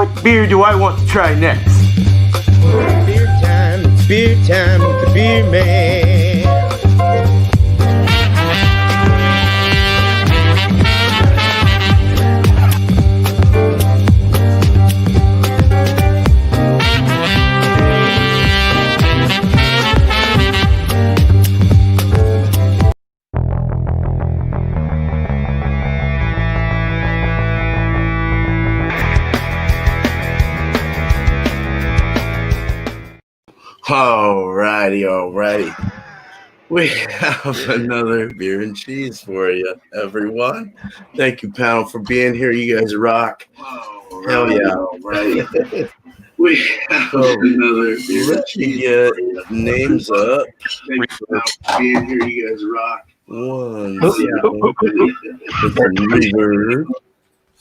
What beer do I want to try next? Beer time with the beer man. Alrighty. We have another beer and cheese for you, everyone. Thank you, panel, for being here. You guys rock. Hell yeah. We have another beer. Let you get names up. Thank you for being here. You guys rock.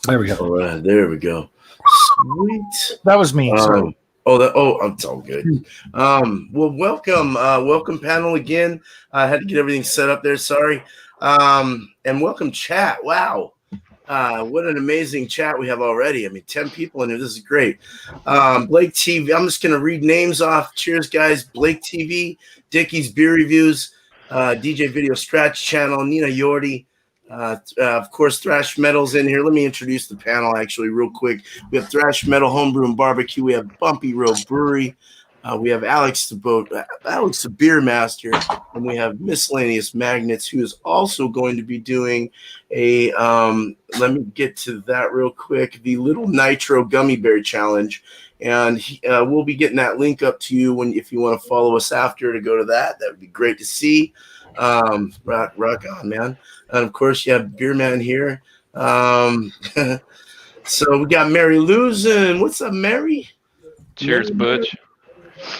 There we go. All right, there we go. Sweet. That was me. Sorry. It's all good. Well, welcome panel again. I had to get everything set up there. Sorry. And welcome chat. Wow. What an amazing chat we have already. I mean, 10 people in here. This is great. Blake TV. I'm just going to read names off. Cheers, guys. Blake TV, Dickie's Beer Reviews, DJ Video Scratch Channel, Nina Yordi. Of course, Thrash Metal's in here. Let me introduce the panel actually real quick. We have Thrash Metal, Homebrew, and Barbecue. We have Bumpy Brewery. We have Alex the Beer Master, and we have Miscellaneous Magnets, who is also going to be doing a, let me get to that real quick, the Little Nitro Gummy Bear Challenge. And we'll be getting that link up to you if you want to follow us after to go to that. That would be great to see. Rock on, man. And of course, you have Beer Man here. So we got Mary Luzin. What's up, Mary? Cheers, Butch.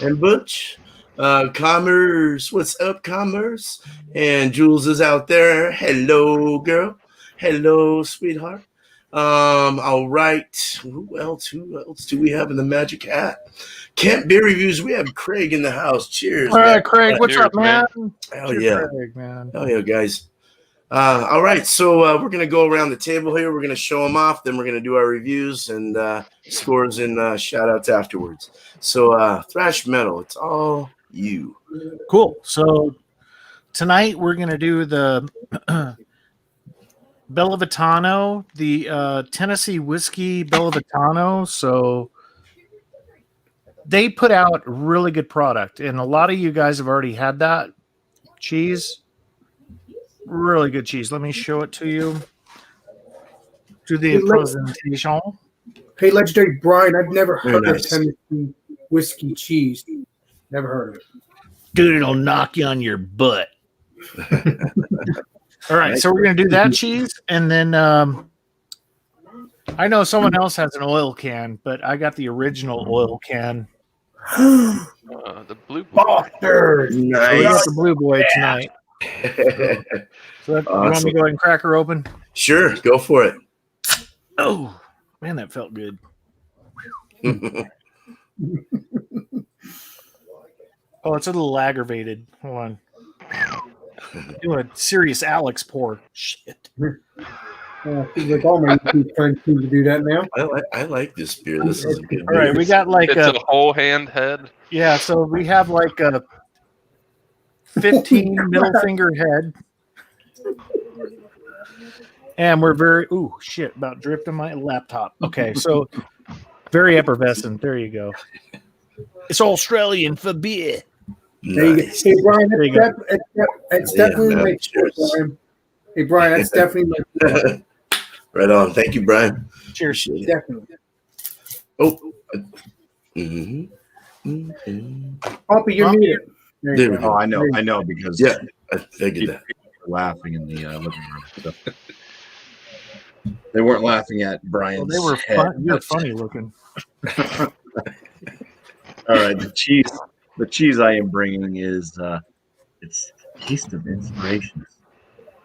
And Butch. Commerce. What's up, Commerce? And Jules is out there. Hello, girl. Hello, sweetheart. All right. Who else do we have in the magic hat? Kent Beer Reviews. We have Craig in the house. Cheers. All right, Craig. What's Cheers, up, man? Hell yeah. Craig, man. Hell yeah, guys. All right, so we're going to go around the table here. We're going to show them off. Then we're going to do our reviews and scores and shout-outs afterwards. So Thrash Metal, it's all you. Cool. So tonight we're going to do the Bellavitano, the Tennessee Whiskey Bellavitano. So they put out really good product, and a lot of you guys have already had that cheese. Really good cheese. Let me show it to you. Do the presentation. Hey, Legendary Brian, I've never heard of Tennessee whiskey cheese. Never heard of it. Dude, it'll knock you on your butt. All right, so we're going to do that cheese, and then I know someone else has an oil can, but I got the original oil can. The blue boy. Bastard! Nice. So we got the blue boy tonight. So you want me to go ahead and crack her open? Sure, go for it. Oh, man, that felt good. Oh, it's a little aggravated. Hold on. Doing a serious Alex pour. Shit. Like all my YouTube friends seem to do that now. I like this beer. This is a good All right, we got like It's a whole hand head. Yeah, so we have like a 15 middle finger head. And we're very, ooh, shit, about dripped on my laptop. Okay, so very effervescent. There you go. It's Australian for beer. Nice. Hey, Brian, that's definitely my choice, Brian. Hey, Brian, that's definitely my choice. Right on. Thank you, Brian. Cheers. Definitely. Oh. Bumpy, you're muted. There you There go. we Oh, I know, because Yeah, I figured that. people were laughing in the living room. So. They weren't laughing at Brian's Well, they were head. fun, you're funny looking. All right, the cheese I am bringing is it's Taste of Inspirations,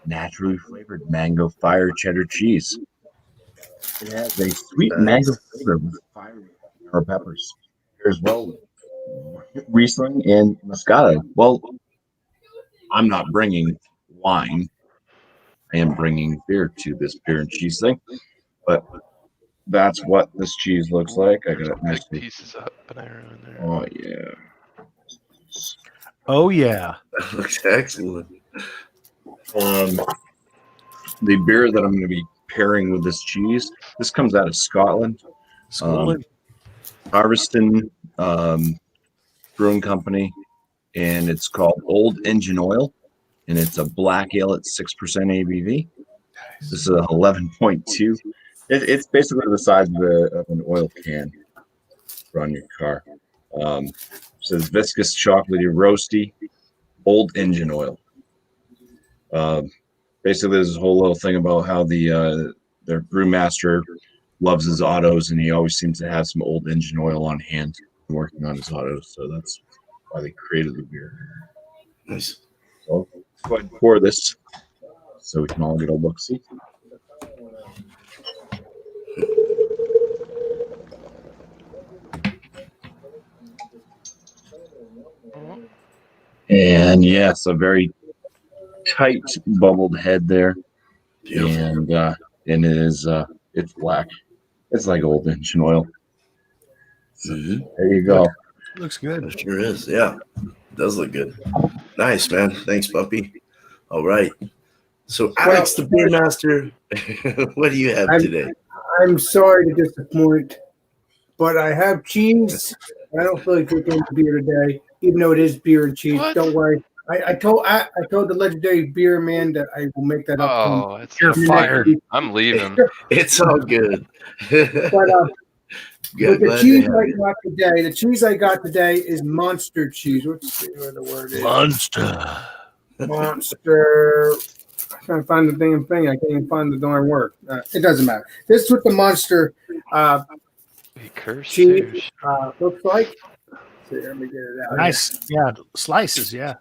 naturally flavored mango fire cheddar cheese. It has a sweet mango flavor with fiery or peppers, as well with Riesling and Moscato. Well, I'm not bringing wine. I am bringing beer to this beer and cheese thing, but that's what this cheese looks like. I got it Big nicely. pieces of banana in there. Oh yeah. Oh yeah. That looks excellent. The beer that I'm going to be pairing with this cheese, this comes out of Scotland. Scotland. Harveston Brewing Company, and it's called Old Engine Oil, and it's a black ale at 6% ABV. This is a 11.2. It's basically the size of an oil can for on your car. It says viscous, chocolatey, roasty, Old Engine Oil. Basically, there's a whole little thing about how their brewmaster loves his autos, and he always seems to have some old engine oil on hand working on his autos. So that's why they created the beer. Nice. So let's go ahead and pour this so we can all get a look-see. And yes, a very tight bubbled head there. Beautiful. And it is it's black. It's like old engine oil. Mhm. There you go. Looks good. It sure is. Yeah. It does look good. Nice, man. Thanks, Bumpy. All right. So, Alex, the beer master, what do you have today? I'm sorry to disappoint, but I have cheese. I don't feel like drinking beer today, even though it is beer and cheese. What? Don't worry. I told the legendary beer man that I will make that up. Oh, it's You're fired. I'm leaving. It's all good. But Good. the Glad cheese to have I you. got today, is monster cheese. What's the word is? Monster. Monster. I'm trying to find the damn thing. I can't even find the darn word. It doesn't matter. This is what the monster He cursed cheese too. looks like. See, let me get it out. Nice. Yeah. Slices. Yeah.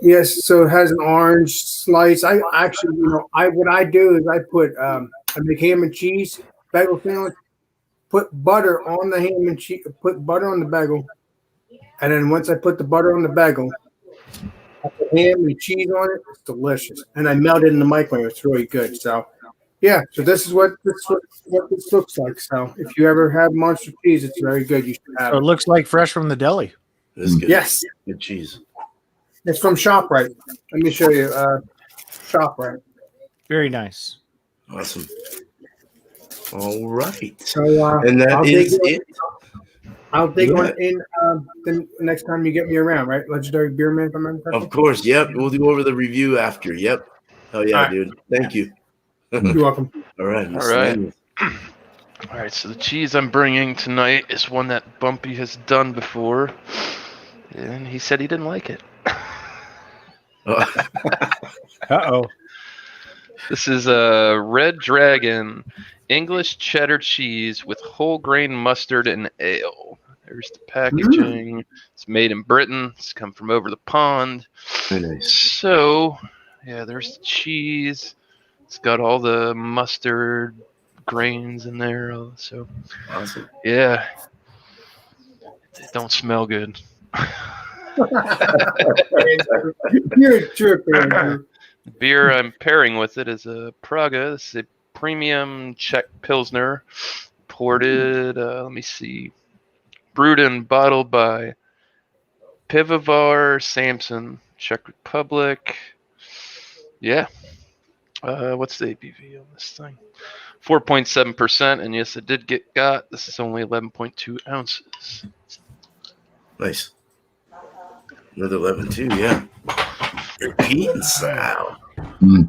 Yes, so it has an orange slice. I actually, what I do is I put I make ham and cheese bagel sandwich. Put butter on the ham and cheese. Put butter on the bagel, and then once I put the butter on the bagel, I put ham and cheese on it. It's delicious, and I melt it in the microwave. It's really good. So, yeah. So this is what this looks like. So if you ever have monster cheese, it's very good. You should have So it it. looks like fresh from the deli. It's good. Yes, Good cheese. it's from ShopRite. Let me show you. ShopRite. Very nice. Awesome. All right. So And that I'll is dig it. I'll dig Yeah. one in the next time you get me around, right? Legendary Beer Man, if I remember correctly. Of course. Yep. We'll go over the review after. Yep. Oh, yeah, All right. dude. Thank you. You're welcome. All right. All right. Miscellaneous. All right, so the cheese I'm bringing tonight is one that Bumpy has done before, and he said he didn't like it. Uh-oh. This is a Red Dragon English cheddar cheese with whole grain mustard and ale. There's the packaging. It's made in Britain. It's come from over the pond. Very nice. So, yeah, there's the cheese. It's got all the mustard grains in there. So, Awesome. yeah, it don't smell good. You're a jerk, Andrew. The beer I'm pairing with it is a Praga. This is a premium Czech Pilsner, ported, let me see, brewed and bottled by Pivovar Samson, Czech Republic. Yeah. What's the ABV on this thing? 4.7%, and yes, it did get got. This is only 11.2 ounces. Nice. Another 11 too, yeah. Repeating style. Mm.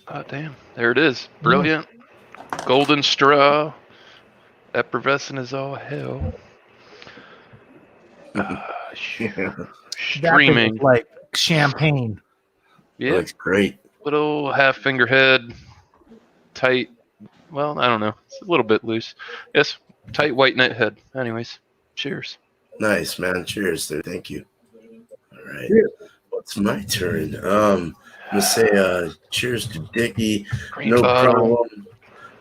Oh, damn. There it is. Brilliant. Golden straw. Effervescent as all hell. That Streaming. thing is like champagne. Yeah. Looks great. Little half finger head. Tight. Well, I don't know. It's a little bit loose. Yes. Tight white knight head. Anyways. Cheers. Nice, man. Cheers there. Thank you. All right. Cheers. It's my turn. I'm gonna say cheers to Dickie. Green No bottle. problem.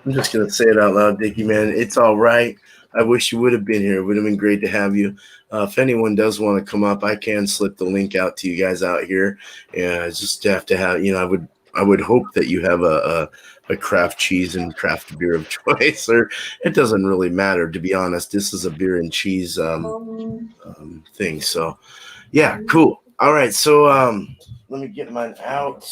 I'm just gonna say it out loud, Dickie, man. It's all right. I wish you would have been here. It would have been great to have you. If anyone does want to come up, I can slip the link out to you guys out here. Yeah, I just have to have, I would hope that you have a craft cheese and craft beer of choice, or it doesn't really matter, to be honest. This is a beer and cheese thing. So, yeah, cool. All right, so let me get mine out.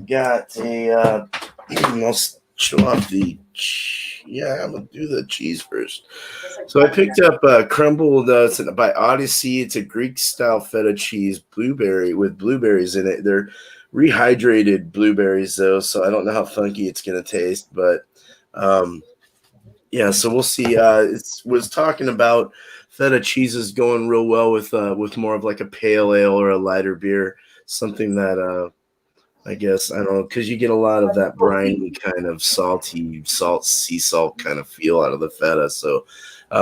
Got a, I'll show off the, I'm going to do the cheese first. So I picked up crumbled, it's by Odyssey. It's a Greek-style feta cheese blueberry with blueberries in it. They're rehydrated blueberries, though, so I don't know how funky it's going to taste. But, yeah, so we'll see. It was talking about feta cheeses going real well with more of like a pale ale or a lighter beer, something that I guess, I don't know, because you get a lot of that briny kind of sea salt kind of feel out of the feta. So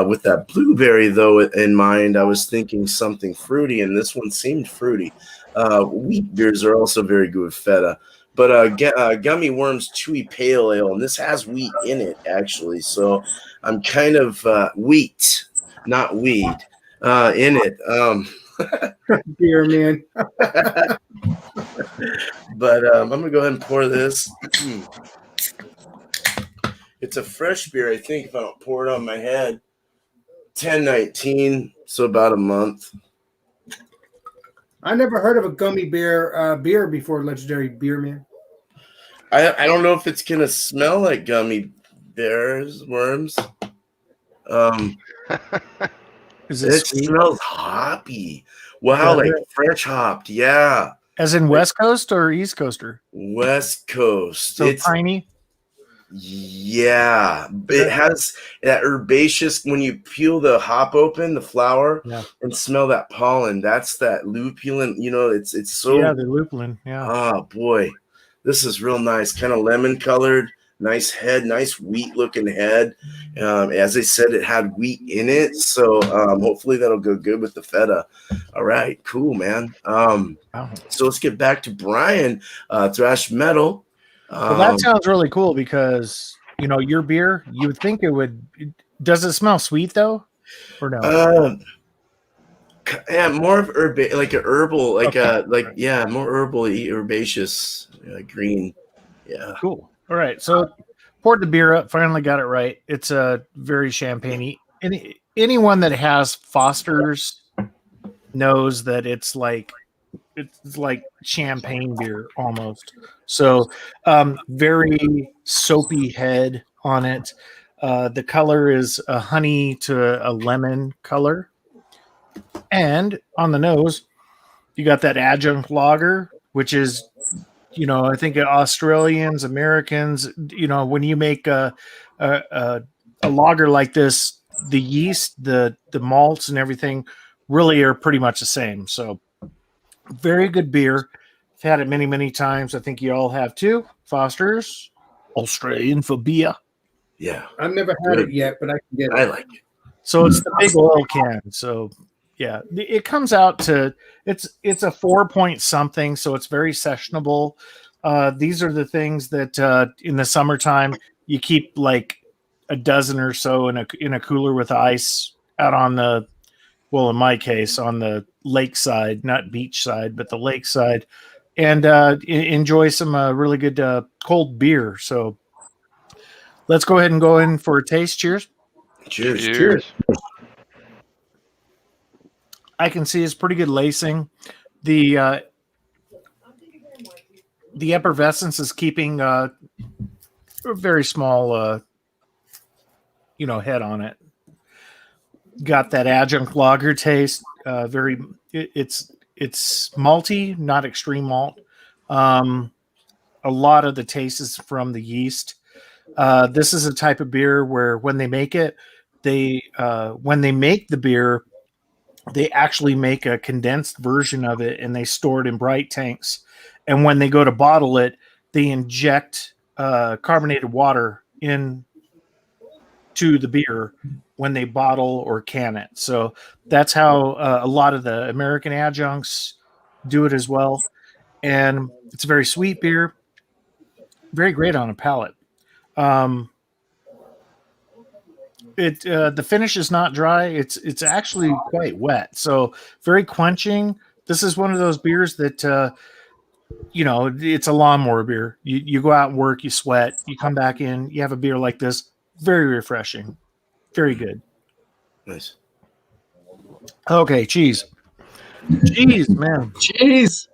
with that blueberry, though, in mind, I was thinking something fruity, and this one seemed fruity. Wheat beers are also very good with feta. But Gummy Worms Chewy Pale Ale, and this has wheat in it, actually. So I'm kind of wheat, not weed, in it. Beer, man. But I'm going to go ahead and pour this. It's a fresh beer, I think, if I don't pour it on my head. 10/19, so about a month. I never heard of a gummy bear beer before, Legendary Beer Man. I don't know if it's going to smell like gummy worms. Is It sweet? smells hoppy. Wow, Yeah. like fresh hopped. Yeah. As in West Coast or East Coaster? West Coast. So It's tiny. Yeah, it has that herbaceous. When you peel the hop open, the flower, Yeah. and smell that pollen, that's that lupulin. It's so. Yeah, the lupulin. Yeah. Oh boy, this is real nice. Kind of lemon colored, nice head, nice wheat looking head. As I said, it had wheat in it, so hopefully that'll go good with the feta. All right, cool, man. Wow. So let's get back to Brian, thrash metal. Well, that sounds really cool because your beer. You would think it would. Does it smell sweet though, or no? Yeah, more of like a herbal, like Okay. more herbal, herbaceous, green. Yeah, Cool. All right. So poured the beer up. Finally got it right. It's a very champagne-y. Anyone that has Foster's knows that it's like champagne beer almost. So very soapy head on it. The color is a honey to a lemon color. And on the nose, you got that adjunct lager, which is, I think Australians, Americans, when you make a lager like this, the yeast, the malts and everything really are pretty much the same. So very good beer. I've had it many, many times. I think you all have too. Foster's Australian for beer. yeah. I've never had it yet, but I can get it. I like it. So it's the big oil can. So yeah, it comes out to it's a 4 point something. So it's very sessionable. These are the things that in the summertime you keep like a dozen or so in a cooler with ice out on the, well, in my case, on the lake side, not beach side, but the lake side, and enjoy some really good cold beer. So let's go ahead and go in for a taste. Cheers. Cheers. Cheers. I can see it's pretty good lacing. The effervescence is keeping a very small, head on it. Got that adjunct lager taste. It's malty, not extreme malt. A lot of the taste is from the yeast. This is a type of beer where when they make it, when they make the beer, they actually make a condensed version of it and they store it in bright tanks. And when they go to bottle it, they inject carbonated water in to the beer when they bottle or can it. So that's how a lot of the American adjuncts do it as well. And it's a very sweet beer, very great on a palate. The finish is not dry. It's actually quite wet, so very quenching. This is one of those beers that it's a lawnmower beer. You go out and work, you sweat, you come back in, you have a beer like this. Very refreshing, very good. Nice. Okay, cheese, man. Cheese.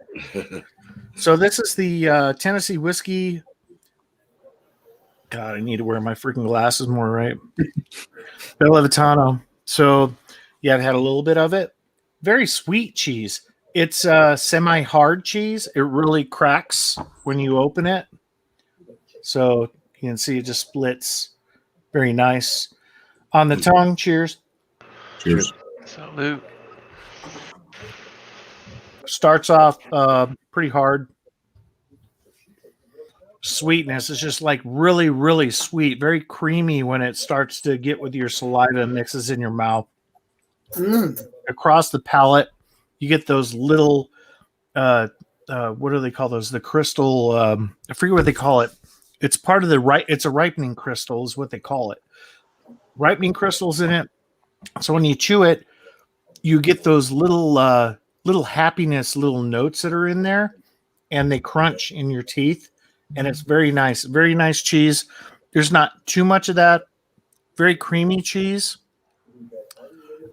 So this is the Tennessee whiskey. God, I need to wear my freaking glasses more, right? Bellavitano. So, yeah, it had a little bit of it. Very sweet cheese. It's semi-hard cheese. It really cracks when you open it. So you can see it just splits. Very nice. On the tongue, cheers. Cheers. Salute. Starts off pretty hard. Sweetness is just like really, really sweet. Very creamy when it starts to get with your saliva and mixes in your mouth. Across the palate, you get those little, what do they call those? The crystal, I forget what they call it. It's part of it's a ripening crystal is what they call it. Ripening crystals in it. So when you chew it, you get those little happiness, little notes that are in there, and they crunch in your teeth. And it's very nice cheese. There's not too much of that. Very creamy cheese.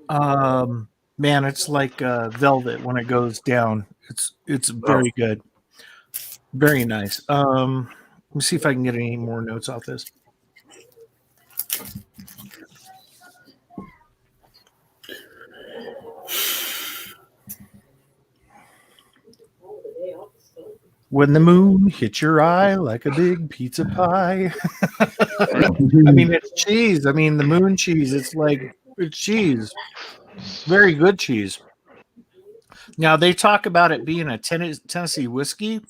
Man, it's like velvet when it goes down. It's very good. Very nice. Let me see if I can get any more notes off this. When the moon hits your eye like a big pizza pie. I mean, it's cheese. I mean, the moon cheese, it's cheese. Very good cheese. Now, they talk about it being a Tennessee whiskey.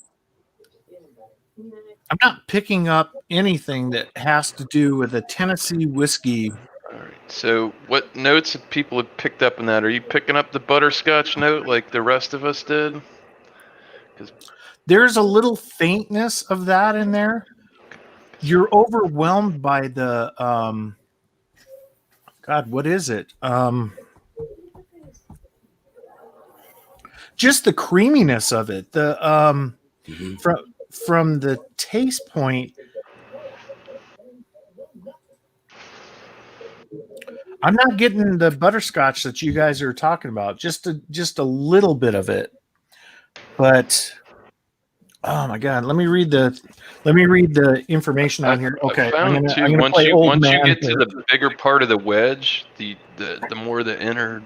I'm not picking up anything that has to do with a Tennessee whiskey. All right. So, what notes have people have picked up in that? Are you picking up the butterscotch note like the rest of us did? There's a little faintness of that in there. You're overwhelmed by the God, what is it? Just the creaminess of it. The from the taste point, I'm not getting the butterscotch that you guys are talking about. Just a little bit of it, but. Oh my God! Let me read the information on here. Okay, I'm gonna once you get to the bigger part of the wedge, the more the inner,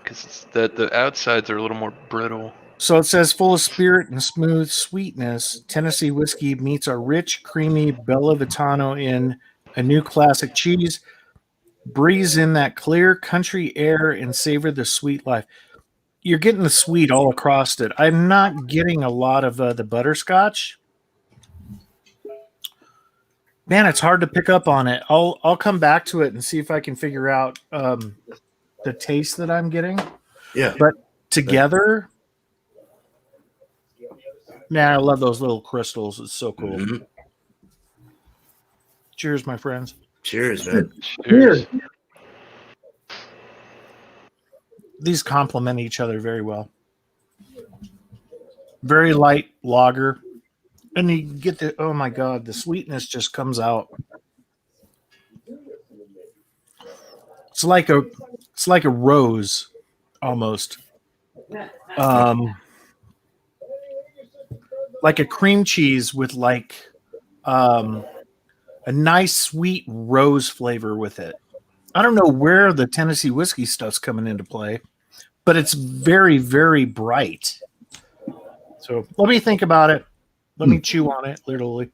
because the outsides are a little more brittle. So it says full of spirit and smooth sweetness. Tennessee whiskey meets our rich, creamy Bellavitano in a new classic cheese. Breathe in that clear country air and savor the sweet life. You're getting the sweet all across it. I'm not getting a lot of the butterscotch. Man, it's hard to pick up on it. I'll come back to it and see if I can figure out the taste that I'm getting. Yeah. But together, man, I love those little crystals. It's so cool. Mm-hmm. Cheers, my friends. Cheers, man. Cheers. These complement each other very well. Very light lager. And you get oh my God, the sweetness just comes out. It's like a rose almost. Like a cream cheese with a nice sweet rose flavor with it. I don't know where the Tennessee whiskey stuff's coming into play, but it's very, very bright. So let me think about it. Let me chew on it, literally.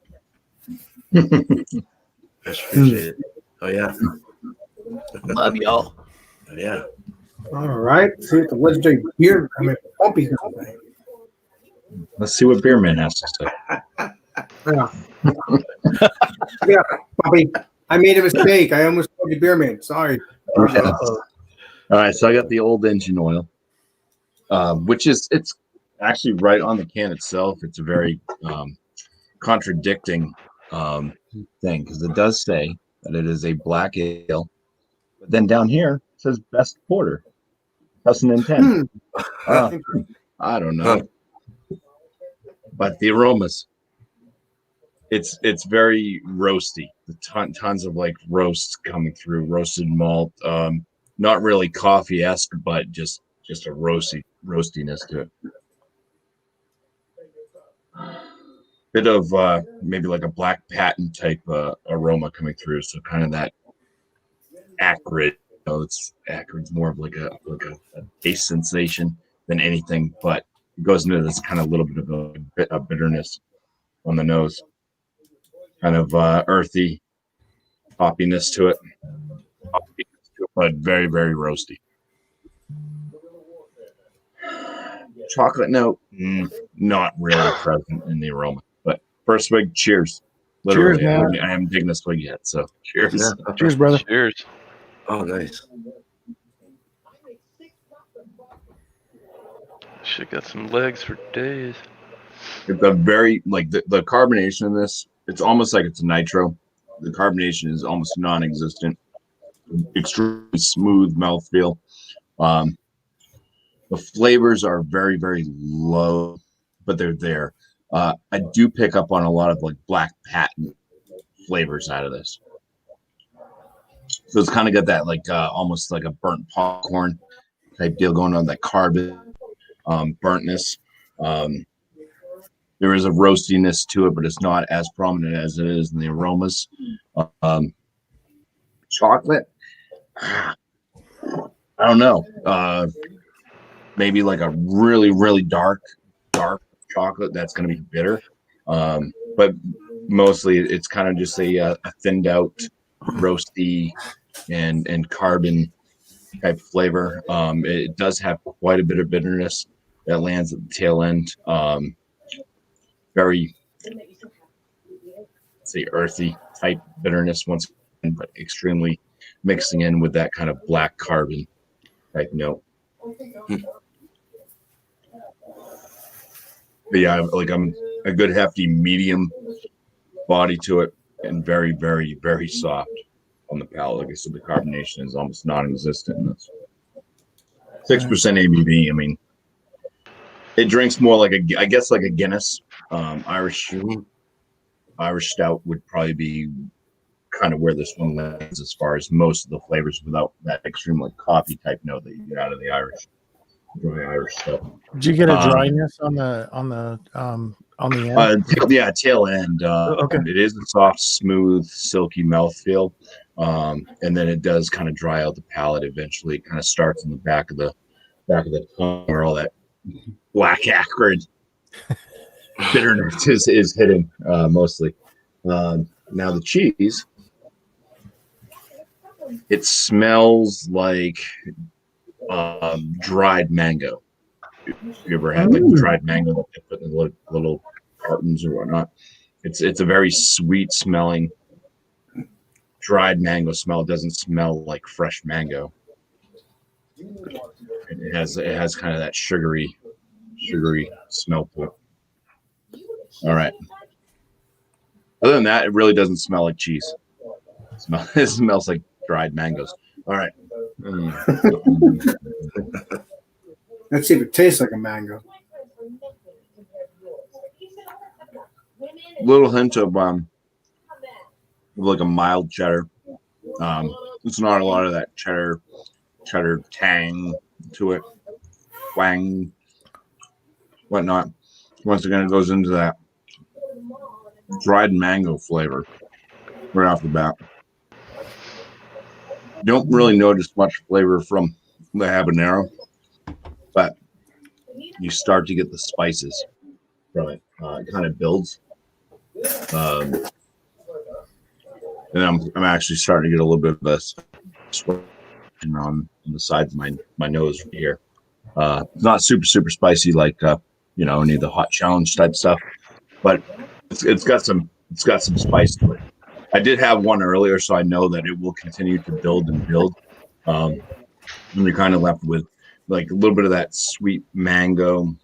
I appreciate it. Oh, yeah. Love y'all. Oh, yeah. All right. See what the legendary beer. Bumpy. Let's see what Beerman has to say. Yeah, Bumpy. I made a mistake. I almost called you Beerman. Sorry. All right, so I got the old engine oil, which it's actually right on the can itself. It's a very contradicting thing because it does say that it is a black ale But then down here it says best porter, 2010. I don't know, but the aromas. It's very roasty. Tons of like roasts coming through, roasted malt. Not really coffee-esque, but just a roastiness to it. Bit of maybe like a black patent type aroma coming through. So kind of that acrid. It's acrid. It's more of like a taste sensation than anything, but it goes into this kind of little bit of a bitterness on the nose. Kind of earthy hoppiness to it, but very, very roasty. Chocolate note, not really present in the aroma. But first swig, cheers. Literally, Cheers, man. I haven't taken a swig yet, so cheers. Yeah. Cheers, brother. Cheers. Oh, nice. Shit got some legs for days. It's a very like the carbonation in this. It's almost like it's a nitro. The carbonation is almost non-existent. Extremely smooth mouthfeel. The flavors are very, very low, but they're there. I do pick up on a lot of like black patent flavors out of this. So it's kind of got that like almost like a burnt popcorn type deal going on, that carbon burntness. There is a roastiness to it, but it's not as prominent as it is in the aromas. Chocolate, I don't know. Maybe like a really, really dark chocolate that's going to be bitter. But mostly it's kind of just a thinned out, roasty and carbon type flavor. It does have quite a bit of bitterness that lands at the tail end. Very, say, earthy type bitterness once again, but extremely mixing in with that kind of black carbon type note. But yeah, like I'm a good hefty medium body to it, and very, very, very soft on the palate. Like I said, the carbonation is almost non-existent in this. 6% ABV. I mean, it drinks more like I guess like a Guinness. Irish stout would probably be kind of where this one lands as far as most of the flavors, without that extreme like coffee type note that you get out of the dry Irish stout. Did you get a dryness on the end? Yeah, tail end. Okay. It is a soft, smooth, silky mouthfeel, and then it does kind of dry out the palate. Eventually, it kind of starts in the back of the tongue, where all that black acrid bitterness is hitting mostly. Now the cheese, it smells like dried mango. If you ever had like dried mango that they put in the little cartons or whatnot, it's a very sweet smelling dried mango smell. It doesn't smell like fresh mango. It has kind of that sugary smell to it. All right. Other than that, it really doesn't smell like cheese. It smells like dried mangoes. All right. Let's see if it tastes like a mango. Little hint of like a mild cheddar. It's not a lot of that cheddar tang to it, twang, whatnot. Once again, it goes into that dried mango flavor right off the bat. Don't really notice much flavor from the habanero, but you start to get the spices from it. It kind of builds. And I'm actually starting to get a little bit of a sweat on the sides of my nose right here. It's not super spicy like any of the hot challenge type stuff, but it's got some spice to it. I did have one earlier, so I know that it will continue to build and build. And you're kind of left with like a little bit of that sweet mango,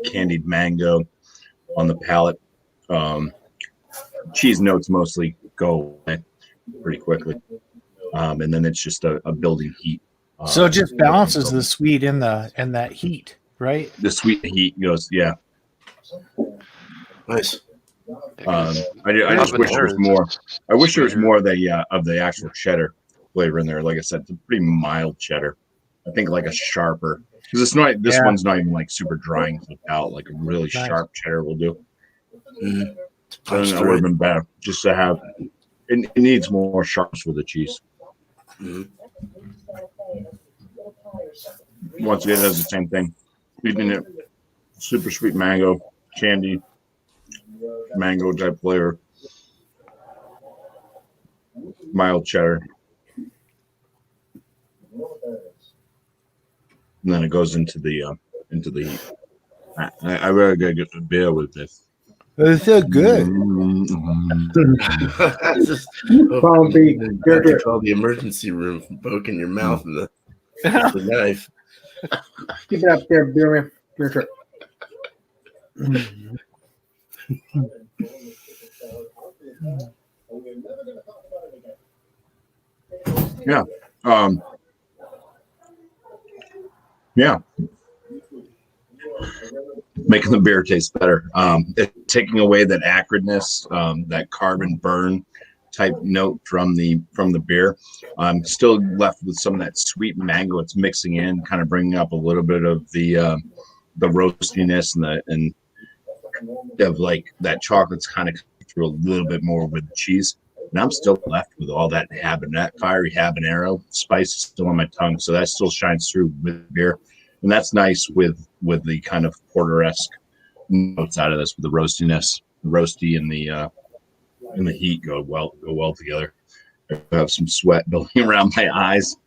candied mango on the palate. Cheese notes mostly go away pretty quickly. and then it's just a building heat. So it just balances the sweet and that heat, right? The sweet heat goes, yeah. Nice. I just wish there was more. I wish there was more of the actual cheddar flavor in there. Like I said, it's a pretty mild cheddar. I think like a sharper, because it's not. This one's not even like super dry and cooked out. Like a really sharp cheddar will do. Mm-hmm. That would have been better just to have. It needs more sharpness with the cheese. Mm-hmm. Once again, it does the same thing. Eating it, super sweet mango, candy, mango type flavor, mild cheddar, and then it goes into the heat. I really gotta get the beer with this. It's so good. Just Bumpy, call the emergency room from poking your mouth in the knife. keep it up there, beer man. Yeah. Yeah. Making the beer taste better. Taking away that acridness, that carbon burn type note from the beer. I'm still left with some of that sweet mango. It's mixing in, kind of bringing up a little bit of the roastiness and of like that chocolate's kind of through a little bit more with the cheese. And I'm still left with all that fiery habanero spice still on my tongue. So that still shines through with beer. And that's nice with the kind of porter-esque notes out of this, with the roastiness, the roasty and the heat go well together. I have some sweat building around my eyes.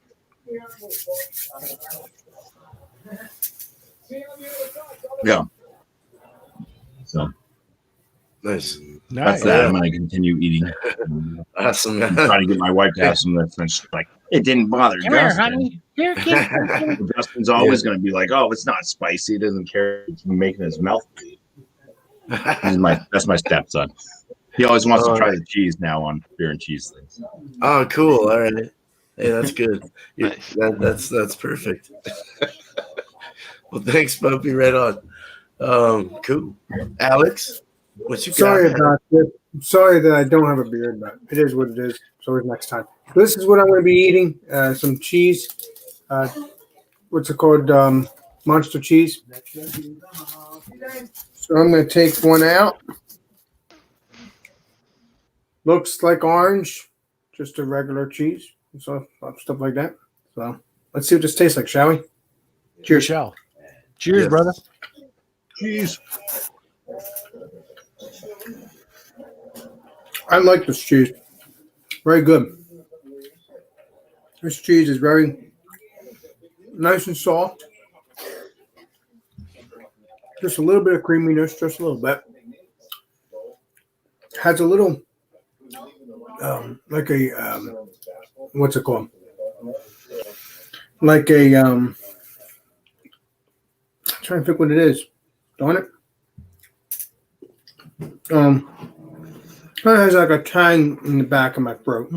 Yeah. So Nice. that's that. I'm going to continue eating. Awesome. Trying to get my wife to have some of that. And she's like, it didn't bother Come here, Justin. honey. Here, kid. Justin's always going to be like, oh, it's not spicy. He doesn't care. He's making his mouth bleed. That's my stepson. He always wants to try the cheese now on beer and cheese things. Oh, cool. All right. Hey, that's good. That's perfect. Well, thanks, Bumpy. Right on. Cool. Alex, what you got? Sorry about this. I'm sorry that I don't have a beard, but it is what it is. So next time. This is what I'm going to be eating. Some cheese. What's it called? Monster cheese. So I'm going to take one out. Looks like orange. Just a regular cheese. So stuff like that. So let's see what this tastes like, shall we? Cheers, shall. Cheers, Yes. brother. Cheese. I like this cheese. Very good. This cheese is very nice and soft. Just a little bit of creaminess, just a little bit. Has a little, like a, what's it called? Like a, I'm trying to think what it is. Darn it. It has like a tang in the back of my throat,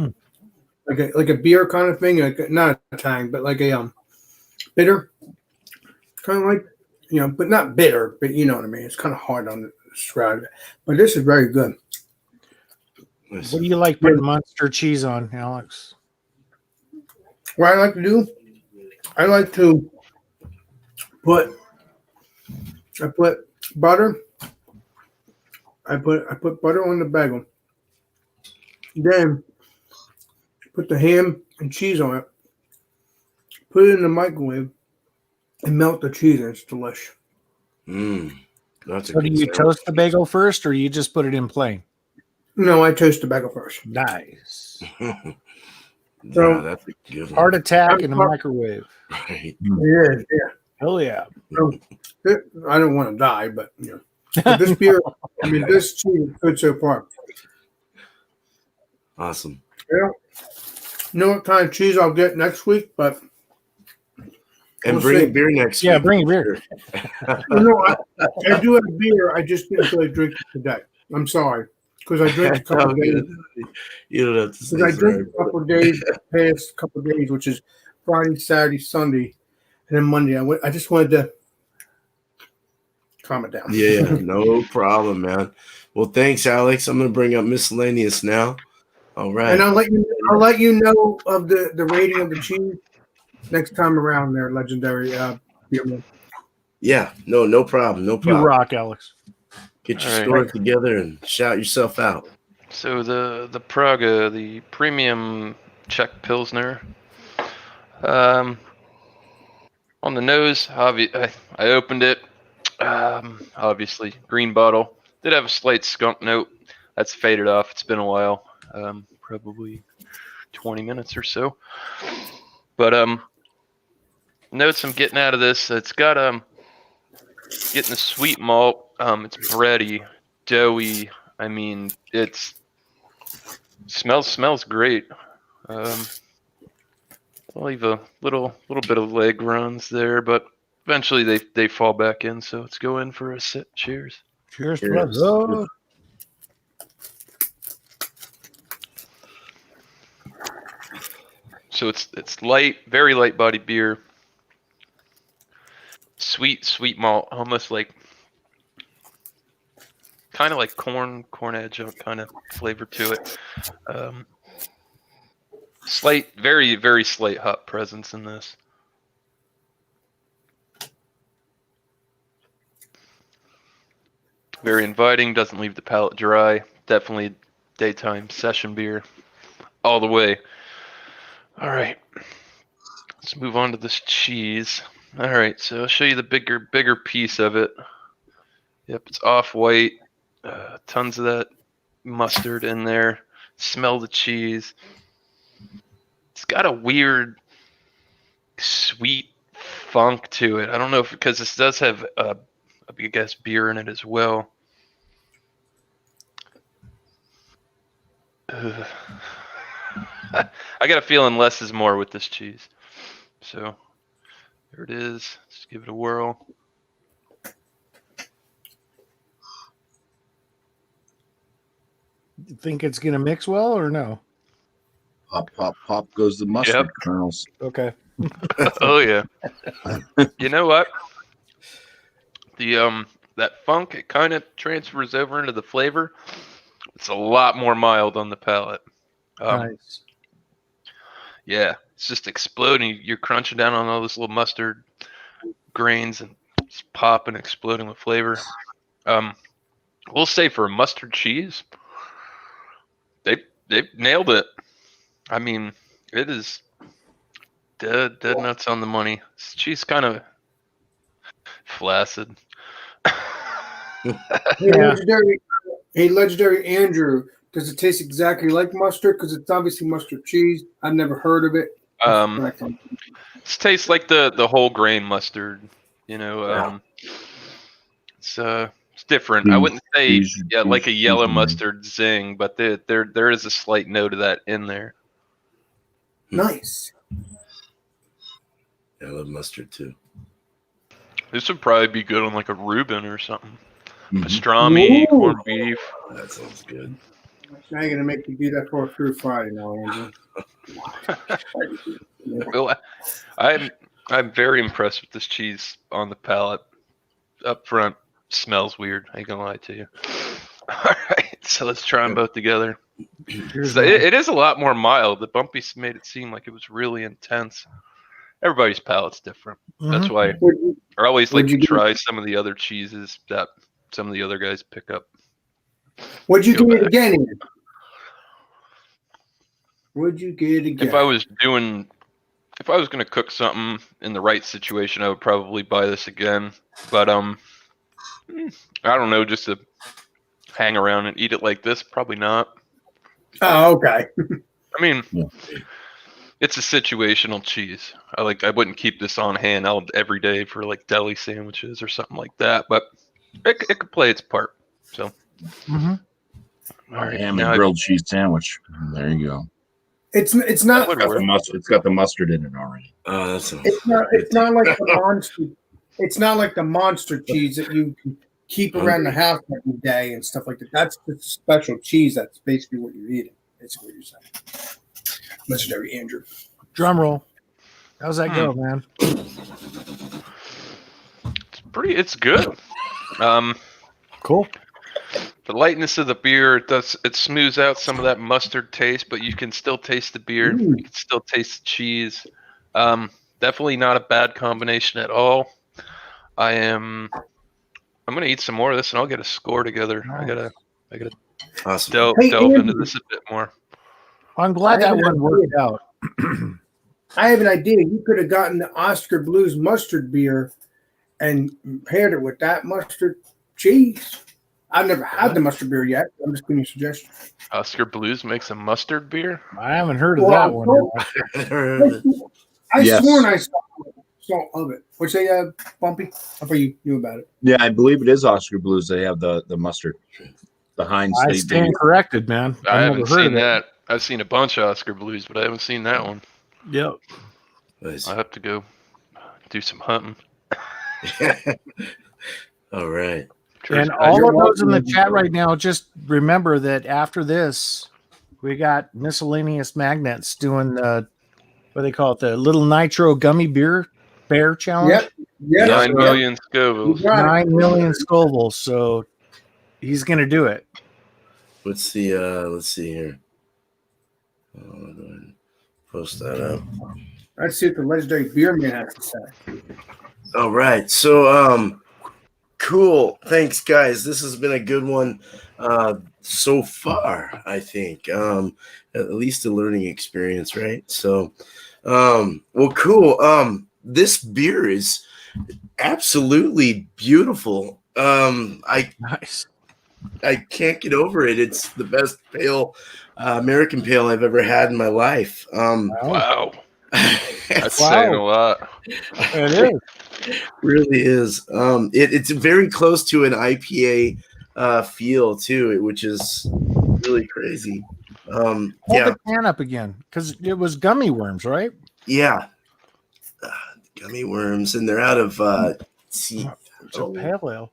like a beer kind of thing. Like not a tang, but like a bitter, kind of like but not bitter. But you know what I mean. It's kind of hard to describe it. But this is very good. What do you like putting monster cheese on, Alex? What I like to do, I like to put butter. I put butter on the bagel. Then put the ham and cheese on it. Put it in the microwave and melt the cheese, and it's delish. That's a So do good you sound. toast the bagel first, or you just put it in plain? No, I toast the bagel first. Nice. Yeah, that's a good one. Heart attack in the microwave. Right. Yeah. Hell yeah. I don't want to die, but But this beer, this cheese is good so far. Awesome. Yeah. Know what kind of cheese I'll get next week, but And we'll bring see. a beer next Yeah, week. bring a beer. No, I do have beer. I just didn't feel like drinking today. I'm sorry. because I drink a couple Oh, days. good. You don't have to say Because I drink sorry. a couple days, past couple days, which is Friday, Saturday, Sunday, and then Monday. I just wanted to calm it down. Yeah, no problem, man. Well, thanks, Alex. I'm gonna bring up miscellaneous now. All right. And I'll let you know of the rating of the cheese next time around. There, legendary beer man. Yeah, no problem. No You problem. rock, Alex. Get your All right. story together and shout yourself out. So the Praga, the premium Czech Pilsner. On the nose, I opened it. Obviously, green bottle. Did have a slight skunk note. That's faded off. It's been a while. Probably 20 minutes or so. But notes I'm getting out of this. It's got getting the sweet malt. It's bready, doughy. I mean, it's smells great. I'll leave a little bit of leg runs there, but eventually they fall back in. So let's go in for a sip. Cheers. Cheers, Cheers. brother. So it's light, very light body beer. Sweet malt, almost like kind of like corn adjunct kind of flavor to it. Slight, very slight hop presence in this. Very inviting, doesn't leave the palate dry. Definitely daytime session beer all the way. All right, let's move on to this cheese. All right, so I'll show you the bigger piece of it. Yep, it's off-white. Tons of that mustard in there. Smell the cheese. It's got a weird, sweet funk to it. I don't know if because this does have I guess beer in it as well. I got a feeling less is more with this cheese. So there it is. Let's give it a whirl. You think it's gonna mix well or no? Pop, pop, pop goes the mustard kernels. Okay. Oh yeah. You know what? The that funk, it kind of transfers over into the flavor. It's a lot more mild on the palate. Nice. Yeah, it's just exploding. You're crunching down on all this little mustard grains and it's popping, exploding with flavor. We'll say for a mustard cheese, they've nailed it. I mean, it is dead nuts on the money. This cheese kind of flaccid. Hey, legendary Andrew, does it taste exactly like mustard? Because it's obviously mustard cheese. I've never heard of it. It tastes like the whole grain mustard. You know, it's different. I wouldn't say like a yellow mustard zing, but there is a slight note of that in there. Nice. Yeah, I love mustard too. This would probably be good on like a Reuben or something. Pastrami, corned beef. That sounds good. Now you're gonna make me do that for through Friday now, Andrew. Well, I'm very impressed with this cheese on the palate. Up front, smells weird. I ain't gonna lie to you. All right, so let's try them both together. So it is a lot more mild. The Bumpy made it seem like it was really intense. Everybody's palate's different. That's why I always like to try some of the other cheeses that some of the other guys pick up. Would you get it again, Ian? Would you get it again? If I was going to cook something in the right situation, I would probably buy this again. But I don't know, just to hang around and eat it like this, probably not. Oh, okay. I mean, it's a situational cheese. I wouldn't keep this on hand out every day for like deli sandwiches or something like that. But it could play its part. So, All right, ham and grilled cheese sandwich. There you go. It's not. It's got the mustard in it already. It's not like the monster. It's not like the monster cheese that you keep around the house every day and stuff like that. That's the special cheese. That's basically what you're eating. Basically, what you're saying. Legendary Andrew. Drum roll. How's that go, man? It's good. Cool. The lightness of the beer, it smooths out some of that mustard taste, but you can still taste the beer. You can still taste the cheese. Definitely not a bad combination at all. I'm gonna eat some more of this and I'll get a score together. Nice. I gotta Awesome. delve Andrew. into this a bit more. I'm glad that one worked out. I have an idea. You could have gotten the Oscar Blues mustard beer and paired it with that mustard cheese. I've never had the mustard beer yet. I'm just giving you a suggestion. Oscar Blues makes a mustard beer. I haven't heard of that one. I Yes. sworn I saw of it. Which they Bumpy? I thought you knew about it. Yeah, I believe it is Oscar Blues. They have the mustard, the Heinz. I stand corrected, man. I I've haven't never heard seen of it. that. I've seen a bunch of Oscar Blues, but I haven't seen that one. Yep. Nice. I have to go do some hunting. All right. And all of those in the chat right now, just remember that after this, we got Miscellaneous Magnets doing the, what do they call it, the little nitro gummy beer bear challenge. Yep. Yep. 9 million Scovilles. 9 million Scovilles. So he's going to do it. What's the let's see here. Go ahead and post that up. Let's see what the legendary beer man has to say. All right. So cool. Thanks, guys. This has been a good one so far, I think. At least a learning experience, right? So well, cool. This beer is absolutely beautiful. Nice. I can't get over it. It's the best pale American pale I've ever had in my life. Wow. That's Wow. saying a lot. It is. Really is. It's very close to an IPA feel too, which is really crazy. Hold Yeah, the can up again because it was gummy worms, right? yeah. Gummy worms, and they're out of see. It's a pale ale.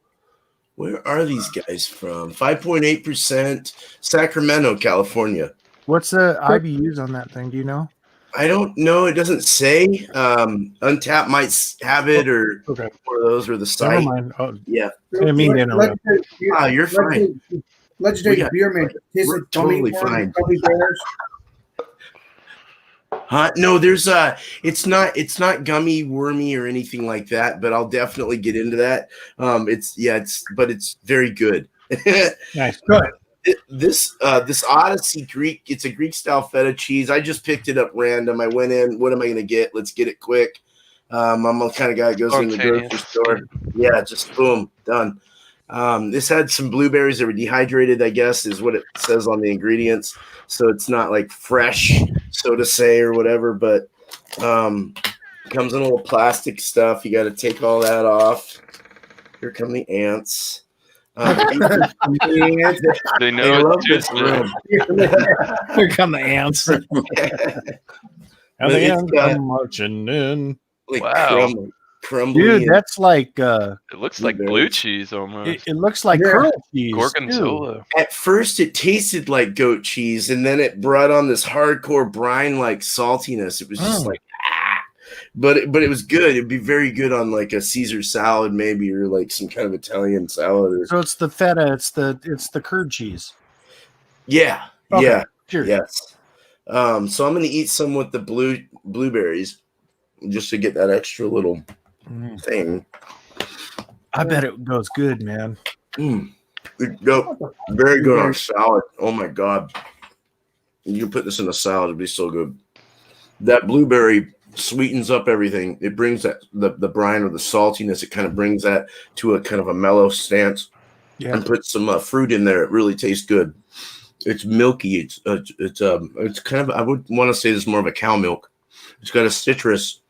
Where are these guys from? 5.8%, Sacramento, California. What's the IBUs on that thing? Do you know? I don't know. It doesn't say. Untapped might have it, or Okay. one of those, or the Never site. mind. Oh, Yeah. I didn't mean to interrupt. Ah, you're fine. Legendary We got- beer man. Is we're it gummy totally worms, fine. gummy bears? No, there's it's not gummy wormy or anything like that, but I'll definitely get into that. It's very good. Nice. This Odyssey Greek, it's a Greek style feta cheese. I just picked it up random. I went in, what am I gonna get? Let's get it quick. I'm the kind of guy that goes in the grocery store. Yeah, just boom, done. This had some blueberries that were dehydrated, I guess, is what it says on the ingredients. So it's not like fresh, so to say, or whatever, but comes in a little plastic stuff. You got to take all that off. Here come the ants. They I know love it's this just room. Here come the ants. And the It's ants got- come marching in. Like Wow. crumbly. Dude, and- that's like it looks like blue Blueberries. cheese almost. it looks like Yeah. curl cheese. too. Gorgonzola. At first, it tasted like goat cheese, and then it brought on this hardcore brine-like saltiness. It was just like, but it was good. It'd be very good on like a Caesar salad, maybe, or like some kind of Italian salad. Or So it's the feta. It's the curd cheese. yeah, Okay. yeah, Cheers. yes. So I'm gonna eat some with the blueberries, just to get that extra little thing. I bet it goes good, man. Nope. Very good on salad. Oh my god. You put this in a salad, it'd be so good. That blueberry sweetens up everything. It brings that the brine or the saltiness, it kind of brings that to a kind of a mellow stance. Yeah. And put some fruit in there. It really tastes good. It's milky. It's kind of, I would want to say this is more of a cow milk. It's got a citrus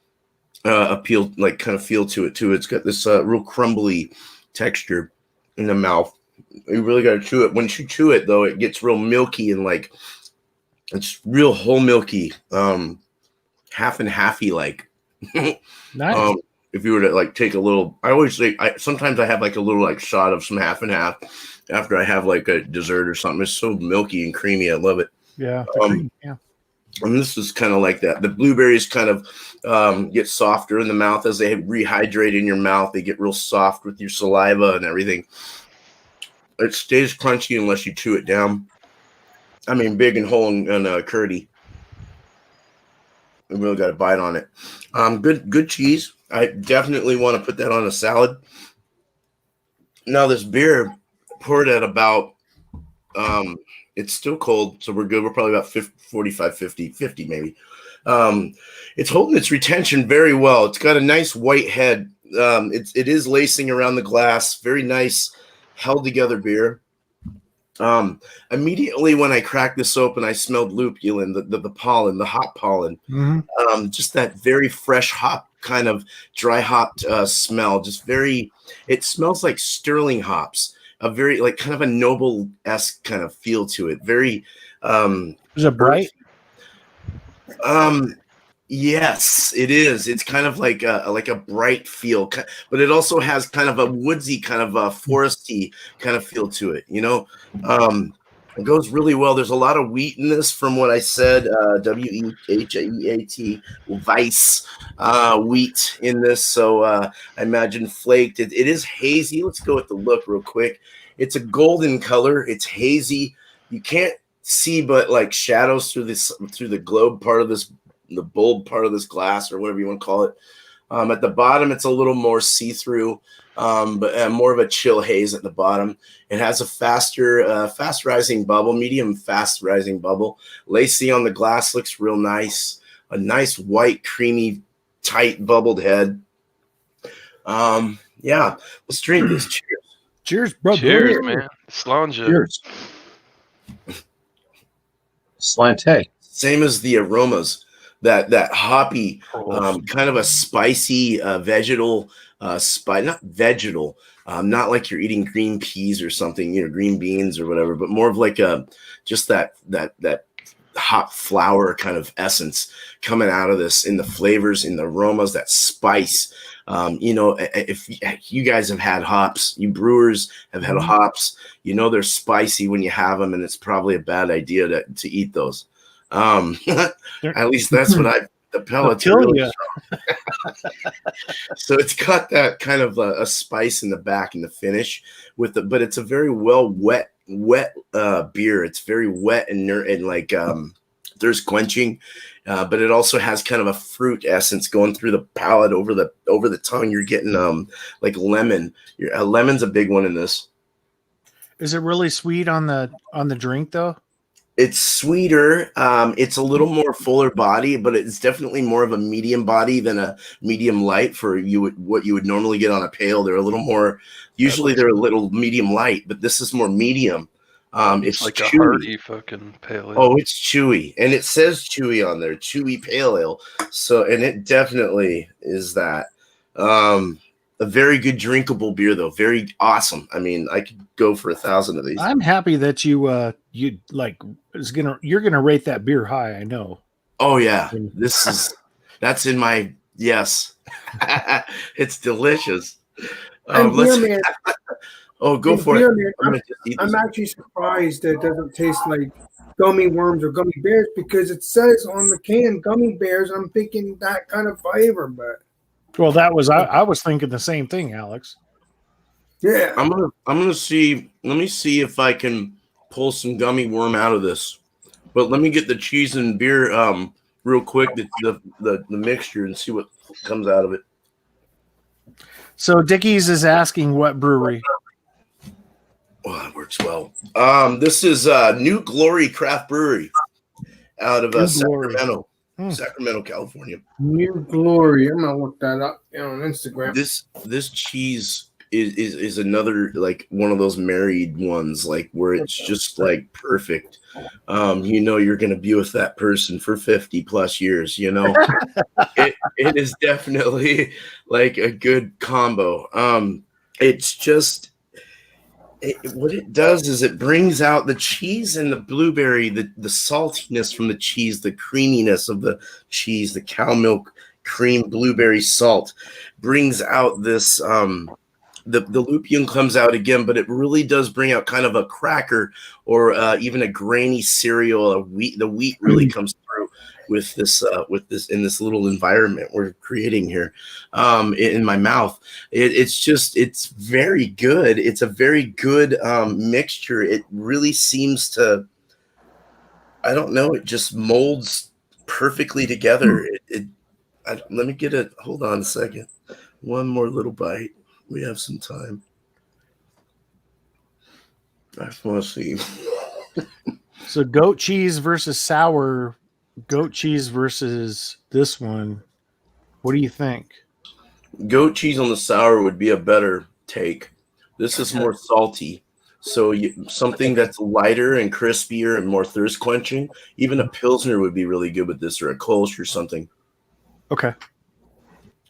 appeal, like kind of feel to it too. It's got this real crumbly texture in the mouth. You really got to chew it. Once you chew it, though, it gets real milky and like it's real whole milky, half and halfy like. Nice. if you were to like take a little, I always say, sometimes I have like a little like shot of some half and half after I have like a dessert or something. It's so milky and creamy. I love it. Yeah. Yeah. And this is kind of like that. The blueberries kind of get softer in the mouth as they rehydrate in your mouth. They get real soft with your saliva and everything. It stays crunchy unless you chew it down. I mean, big and whole and curdy. We really got a bite on it. Good cheese. I definitely want to put that on a salad. Now this beer poured at about it's still cold, so we're good. We're probably about 45, 50 maybe. It's holding its retention very well. It's got a nice white head. It is lacing around the glass. Very nice, held together beer. Immediately when I cracked this open, I smelled lupulin, the pollen, the hop pollen. Mm-hmm. Just that very fresh hop, kind of dry hopped smell. Just very, it smells like sterling hops. A very like kind of a noble-esque kind of feel to it. Very Is it bright? Yes, it is. It's kind of like a bright feel, but it also has kind of a woodsy, kind of a foresty kind of feel to it. You know, it goes really well. There's a lot of wheat in this, from what I said. WEHEAT, Weiss wheat in this. So I imagine flaked. It is hazy. Let's go with the look real quick. It's a golden color. It's hazy. You can't see but like shadows through the globe part of this, the bulb part of this glass, or whatever you want to call it. At the bottom, it's a little more see-through, but more of a chill haze at the bottom. It has a fast rising bubble, medium fast rising bubble. Lacy on the glass looks real nice. A nice white, creamy, tight bubbled head. Yeah, let's drink this. Cheers. Cheers, bro. Cheers, man. Slanja. Cheers. Slante. Same as the aromas. That hoppy, kind of a spicy vegetal spice, not vegetal, not like you're eating green peas or something, green beans or whatever, but more of like just that hot flour kind of essence coming out of this in the flavors, in the aromas, that spice. If you guys have had hops, you brewers have had hops, they're spicy when you have them, and it's probably a bad idea to eat those. At least that's what the pellets are really strong. So it's got that kind of a spice in the back in the finish but it's a very well wet beer. It's very wet and like thirst quenching, but it also has kind of a fruit essence going through the palate over the tongue. You're getting like lemon. Lemon's a big one in this. Is it really sweet on the drink though? It's sweeter. It's a little more fuller body, but it's definitely more of a medium body than a medium light for what you would normally get on a pale. They're a little more, usually they're a little medium light, but this is more medium. It's like chewy. a hearty fucking pale ale. Oh, it's chewy. And it says chewy on there, chewy pale ale. So, and it definitely is that. A very good drinkable beer, though. Very awesome. I mean, I could go for 1,000 of these. I'm happy that you're gonna rate that beer high. I know. Oh yeah, that's in my yes. It's delicious. Man, oh, go for it. Man, I'm actually surprised that it doesn't taste like gummy worms or gummy bears, because it says on the can gummy bears. I'm thinking that kind of flavor, but. Well, that was I was thinking the same thing, Alex. Yeah, I'm gonna see. Let me see if I can pull some gummy worm out of this. But let me get the cheese and beer real quick, the mixture, and see what comes out of it. So Dickies is asking what brewery. Oh, that works well. This is New Glory Craft Brewery out of Sacramento. Sacramento, California. New Glory. I'm gonna look that up on Instagram. This cheese is another like one of those married ones, like where it's just like perfect. You're gonna be with that person for 50 plus years. It is definitely like a good combo. It's just. What it does is it brings out the cheese and the blueberry, the saltiness from the cheese, the creaminess of the cheese, the cow milk cream blueberry salt brings out this the lupium comes out again, but it really does bring out kind of a cracker or even a grainy cereal. The wheat really comes through with this in this little environment we're creating here in my mouth. It's very good. It's a very good mixture. It really seems to, I don't know, it just molds perfectly together. Let me get it. Hold on a second. One more little bite. We have some time. I want to see. So goat cheese versus sour, goat cheese versus this one. What do you think? Goat cheese on the sour would be a better take. This is more salty. So something that's lighter and crispier and more thirst quenching. Even a Pilsner would be really good with this, or a Kolsch or something. Okay.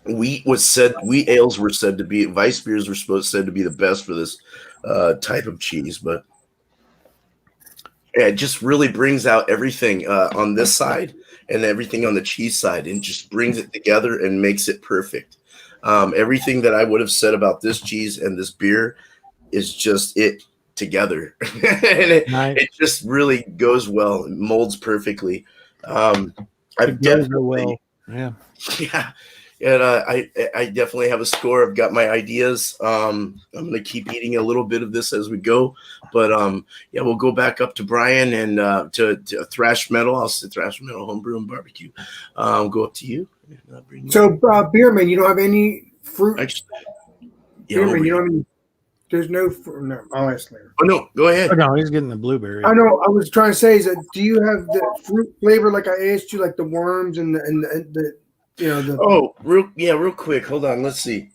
Wheat ales were said to be, Weiss beers were said to be the best for this type of cheese, but yeah, it just really brings out everything on this side and everything on the cheese side, and just brings it together and makes it perfect. Everything that I would have said about this cheese and this beer is just it together. And it just really goes well. It molds perfectly. I've definitely, well. Yeah. Yeah. And I definitely have a score. I've got my ideas. I'm going to keep eating a little bit of this as we go. But yeah, we'll go back up to Brian and to Thrash Metal. I'll say Thrash Metal, Homebrew, and Barbecue. Go up to you. So, Beerman, you don't have any fruit? Beerman, you don't have any? There's no fruit. No, I'll ask later. Oh, no. Go ahead. Oh, no, he's getting the blueberry. I know. I was trying to say is that, do you have the fruit flavor like I asked you, like the worms and the real quick. Hold on. Let's see.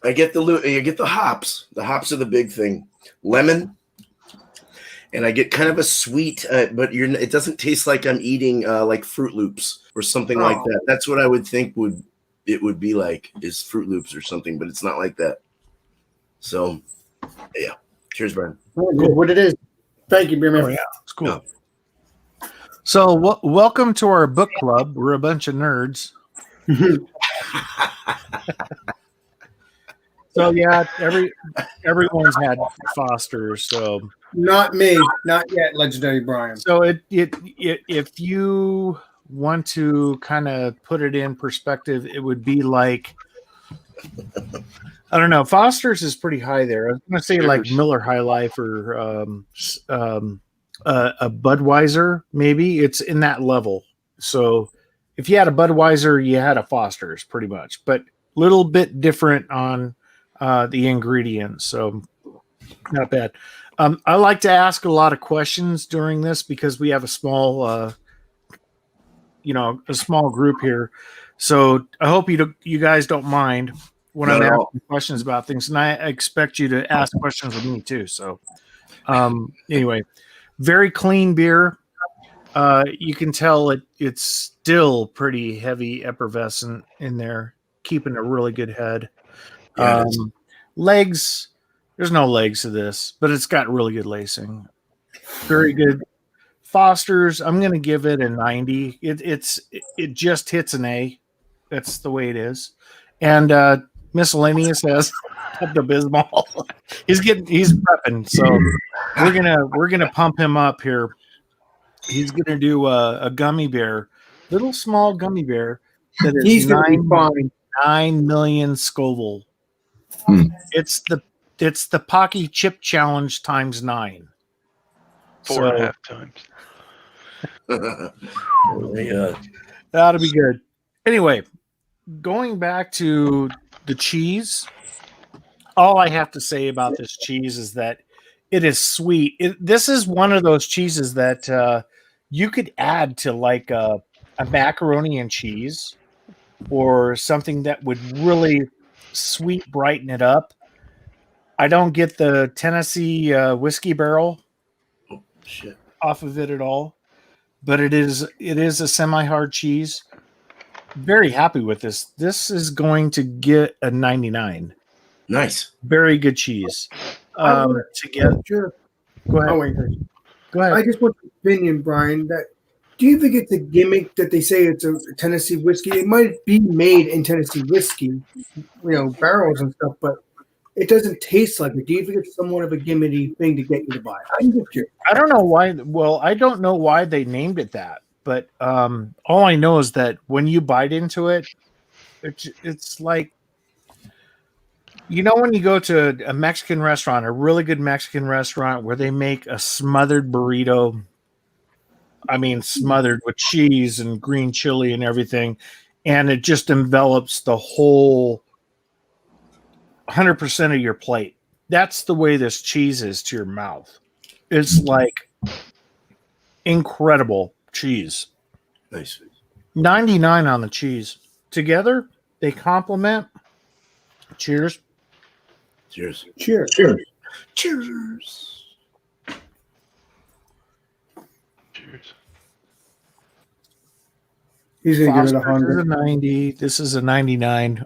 I get the hops. The hops are the big thing. Lemon, and I get kind of a sweet, but it doesn't taste like I'm eating like Fruit Loops or something like that. That's what I would think it would be like, is Fruit Loops or something, but it's not like that. So, yeah. Cheers, Brian. What it is. Thank you, Beerman. Oh, yeah, it's cool. Yeah. So, welcome to our book club. We're a bunch of nerds. So, yeah, everyone's had Foster's. So, not me, not yet, Legendary Brian. So, if you want to kind of put it in perspective, it would be like, I don't know, Foster's is pretty high there. I was going to say like Miller High Life or a Budweiser, maybe. It's in that level. So if you had a Budweiser, you had a Foster's pretty much, but a little bit different on the ingredients. So not bad. I like to ask a lot of questions during this because we have a small, a small group here. So I hope you guys don't mind when I'm asking questions about things, and I expect you to ask questions with me too. So anyway, very clean beer. You can tell it's still pretty heavy effervescent in there, keeping a really good head. Legs, there's no legs to this, but it's got really good lacing. Very good. Foster's, I'm going to give it a 90. It just hits an A. That's the way it is. And Miscellaneous has Abysmal. He's prepping, so we're gonna pump him up here. He's gonna do a gummy bear, little small gummy bear that is 9 million Scoville. It's the Pocky Chip Challenge times 9. 4.5 times. Yeah. That'll be good. Anyway, going back to the cheese, all I have to say about this cheese is that it is sweet. This is one of those cheeses that you could add to like a macaroni and cheese or something that would really sweet brighten it up. I don't get the Tennessee whiskey barrel off of it at all, but it is a semi-hard cheese. Very happy with this. This is going to get a 99. Nice. Very good cheese. Sure. Go ahead. Oh, wait. Go ahead. I just want your opinion, Brian, that Do you think it's a gimmick that they say it's a Tennessee whiskey? It might be made in Tennessee whiskey, barrels and stuff, but it doesn't taste like it. Do you think it's somewhat of a gimmicky thing to get you to buy it? I'm just curious. I don't know why. Well, I don't know why they named it that, but all I know is that when you bite into it, it's like, when you go to a Mexican restaurant, a really good Mexican restaurant where they make a smothered burrito. I mean, smothered with cheese and green chili and everything, and it just envelops the whole 100% of your plate. That's the way this cheese is to your mouth. It's like incredible cheese. Nice. 99 on the cheese. Together, they complement. Cheers. Cheers. Cheers. Cheers. Cheers. Cheers. He's going to give it a Foster's is 100. a 90. This is a 99.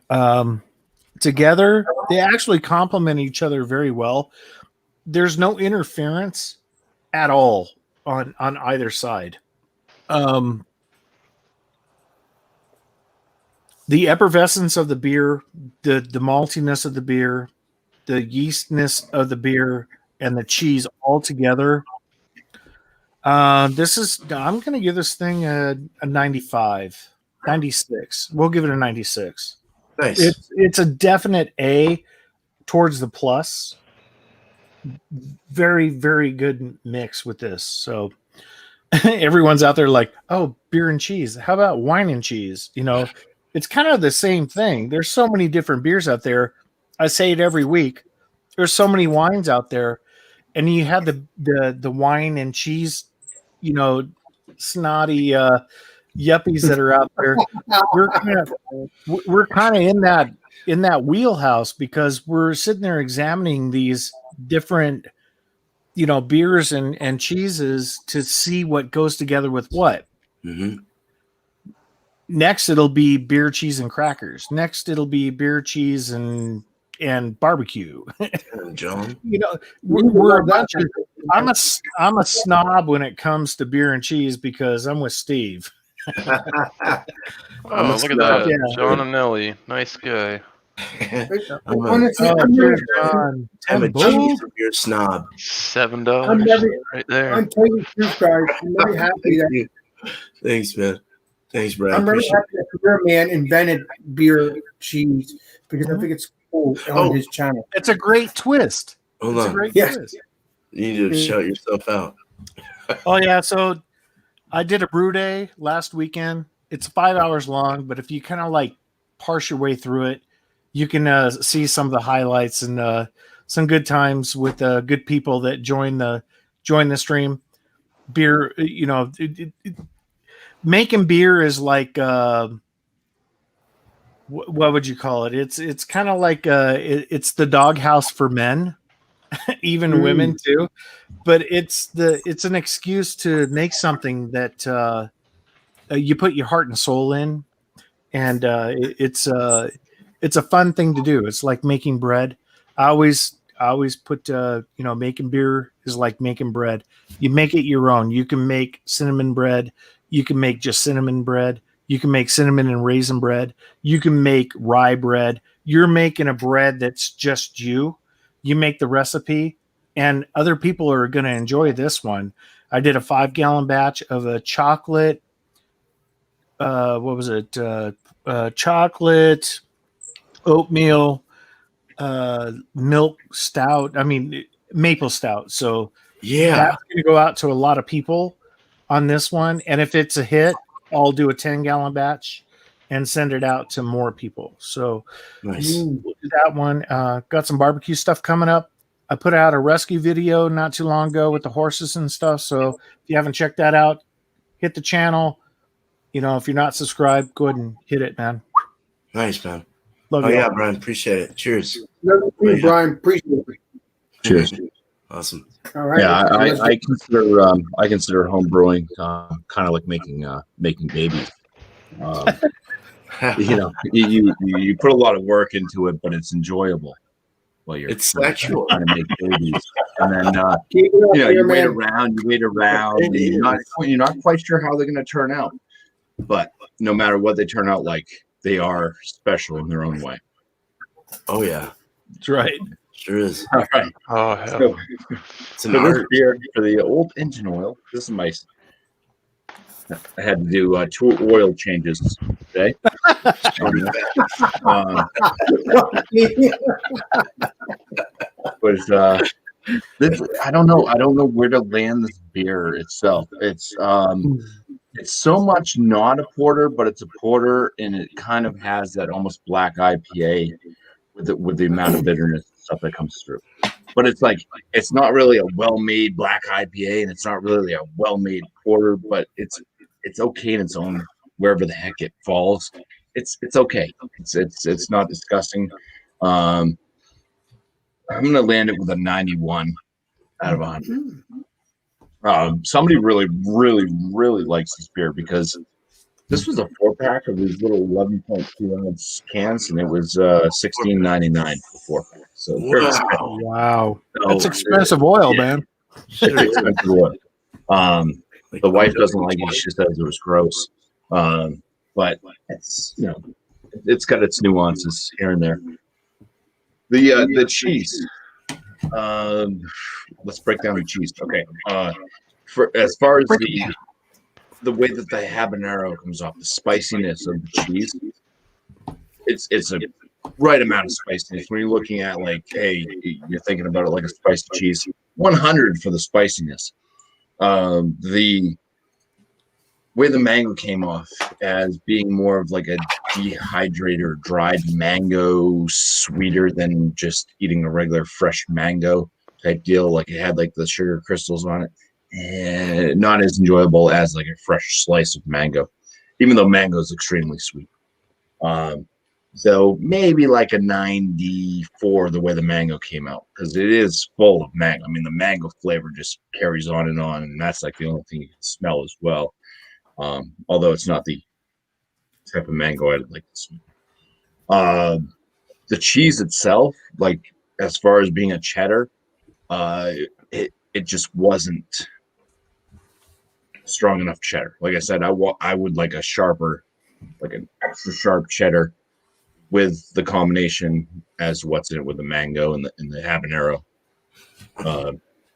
Together, they actually complement each other very well. There's no interference at all on either side. The effervescence of the beer, the maltiness of the beer, the yeastness of the beer, and the cheese all together. I'm going to give this thing a 95, 96. We'll give it a 96. Nice. It's a definite A towards the plus. Very, very good mix with this. So everyone's out there like, oh, beer and cheese. How about wine and cheese? It's kind of the same thing. There's so many different beers out there. I say it every week. There's so many wines out there, and you have the wine and cheese, snotty yuppies that are out there. We're kind of in that wheelhouse because we're sitting there examining these different, beers and cheeses to see what goes together with what. Mm-hmm. Next, it'll be beer, cheese, and crackers. Next, it'll be beer, cheese, and barbecue. John, we're a bunch of. I'm a snob when it comes to beer and cheese because I'm with Steve. Oh, look at that. Yeah. John and Nelly. Nice guy. Honestly, I'm a cheese beer snob. $7 right there. I'm telling you the truth, guys. I'm very happy that. Thanks, man. Thanks, Brad. I'm very happy that Beer Man invented beer cheese because I think it's cool on his channel. It's a great twist. Hold it's on. a great twist. You need to shout yourself out. Oh, yeah. So I did a brew day last weekend. It's 5 hours long, but if you kind of like parse your way through it, you can see some of the highlights and some good times with good people that join the stream. Beer, making beer is like what would you call it? It's kind of like it's the doghouse for men, even women too. But it's an excuse to make something that you put your heart and soul in, and it's a fun thing to do. It's like making bread. I always put making beer is like making bread. You make it your own. You can make cinnamon bread. You can make just cinnamon bread. You can make cinnamon and raisin bread. You can make rye bread. You're making a bread that's just you. You make the recipe, and other people are going to enjoy this one. I did a 5-gallon batch of a chocolate. What was it? Chocolate, oatmeal, milk stout. I mean, maple stout. So that's going to go out to a lot of people on this one. And if it's a hit, I'll do a 10-gallon batch and send it out to more people. So nice. We'll do that one. Got some barbecue stuff coming up. I put out a rescue video not too long ago with the horses and stuff. So if you haven't checked that out, hit the channel. If you're not subscribed, go ahead and hit it, man. Nice, man. Love you. Yeah, Brian. Appreciate it. Cheers. Love you, Brian. Appreciate it. Cheers. Awesome. All right. Yeah, I consider home brewing kind of like making babies. You put a lot of work into it, but it's enjoyable. Well, it's sexual. Trying to make babies. And then Keep it up you here, wait man. around, and you're not quite sure how they're going to turn out. But no matter what they turn out like, they are special in their own way. Oh yeah, That's right. sure is. All right. Oh hell. So, It's an for this art. beer, for the old engine oil, this is my. I had to do 2 oil changes today. um, was this? I don't know where to land this beer itself. It's so much not a porter, but it's a porter, and it kind of has that almost black IPA with the amount of bitterness and stuff that comes through. But it's not really a well-made black IPA, and it's not really a well-made porter, but it's okay in its own wherever the heck it falls. It's okay. It's not disgusting. I'm gonna land it with a 91 out of 100. Somebody really, really, really likes this beer because this was a 4-pack of these little 11.2 ounce cans, and it was $16.99 for 4-pack. So very expensive. Wow. So, That's expensive oil, man. It's expensive oil. The wife doesn't like it. She says it was gross. But it's it's got its nuances here and there. The cheese. Let's break down the cheese. Okay. As far as the way that the habanero comes off, the spiciness of the cheese, it's a right amount of spiciness. When you're looking at hey, you're thinking about it like a spicy cheese. 100 for the spiciness. The way the mango came off as being more of like a dehydrated or dried mango, sweeter than just eating a regular fresh mango type deal. Like it had the sugar crystals on it, and not as enjoyable as a fresh slice of mango, even though mango is extremely sweet. So maybe a 94 the way the mango came out, because it is full of mango. I mean, the mango flavor just carries on, and that's the only thing you can smell as well. Although it's not the type of mango I'd like to smell. The cheese itself, as far as being a cheddar, it just wasn't strong enough cheddar. Like I said, I would like a sharper, an extra sharp cheddar with the combination as what's in it with the mango and the habanero.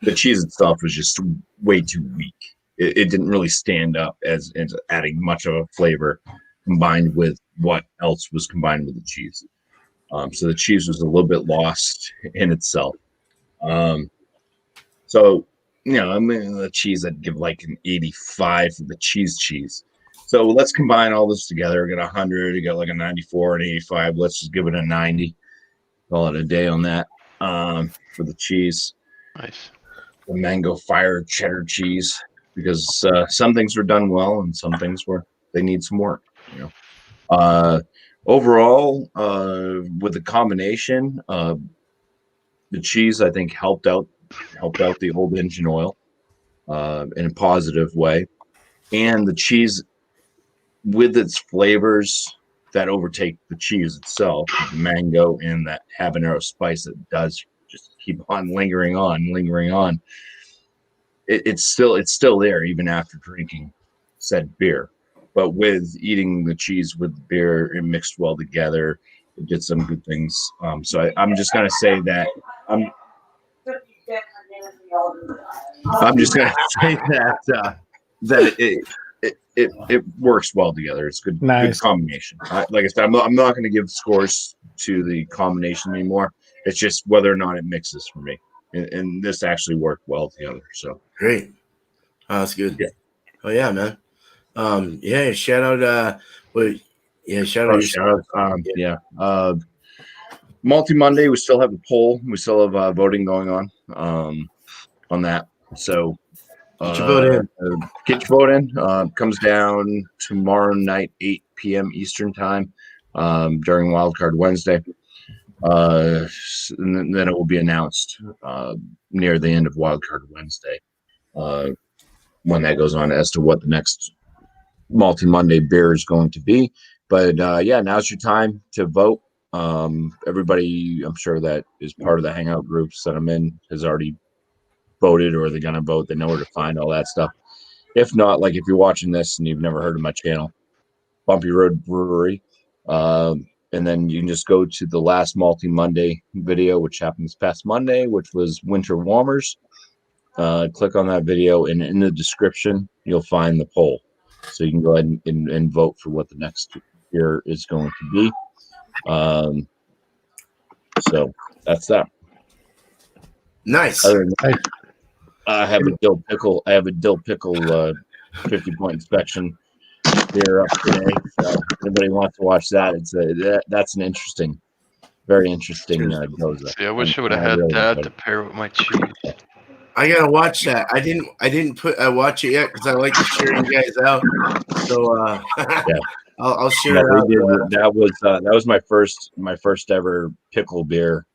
The cheese itself was just way too weak. It didn't really stand up as adding much of a flavor combined with what else was combined with the cheese. So the cheese was a little bit lost in itself. So, the cheese, I'd give an 85 for the cheese. So let's combine all this together. I got 100, you got a 94 and 85. Let's just give it a 90. Call it a day on that for the cheese. Nice. The mango fire cheddar cheese, because some things were done well and some things they need some work. Overall, with the combination, the cheese I think helped out the old engine oil in a positive way, and the cheese with its flavors that overtake the cheese itself, the mango and that habanero spice that does just keep on lingering on. It's still there even after drinking said beer, but with eating the cheese with the beer, it mixed well together. It did some good things. So I'm just gonna say that I'm just gonna say that it works well together. It's good, Nice. good combination. Like I said, I'm not going to give scores to the combination anymore. It's just whether or not it mixes for me, and this actually worked well together. So Great. Oh, that's good. Yeah. Oh yeah, man. Shout out. shout out. Multi Monday, we still have a poll. We still have voting going on that. So Get your vote in. Get your vote in. Comes down tomorrow night, 8 p.m. Eastern time, during Wildcard Wednesday. And then it will be announced near the end of Wildcard Wednesday when that goes on as to what the next Multi Monday beer is going to be. But now's your time to vote. Everybody, I'm sure that is part of the hangout groups that I'm in, has already voted or they're gonna vote. They know where to find all that stuff. If not, like if you're watching this and you've never heard of my channel, Bumpy Road Brewery, and then you can just go to the last Malty Monday video, which happened this past Monday, which was Winter Warmers. Click on that video, and in the description, you'll find the poll. So you can go ahead and vote for what the next year is going to be. So that's that. Nice. Other than that, I have a dill pickle. 50-point inspection here up today. So if anybody wants to watch that, that's an interesting, very interesting goza. See, I wish I would have had really that enjoyed to it. pair with my cheese. I gotta watch that. I didn't watch it yet because I like to share you guys out. So Yeah. I'll share Yeah, it out. that was my first ever pickle beer,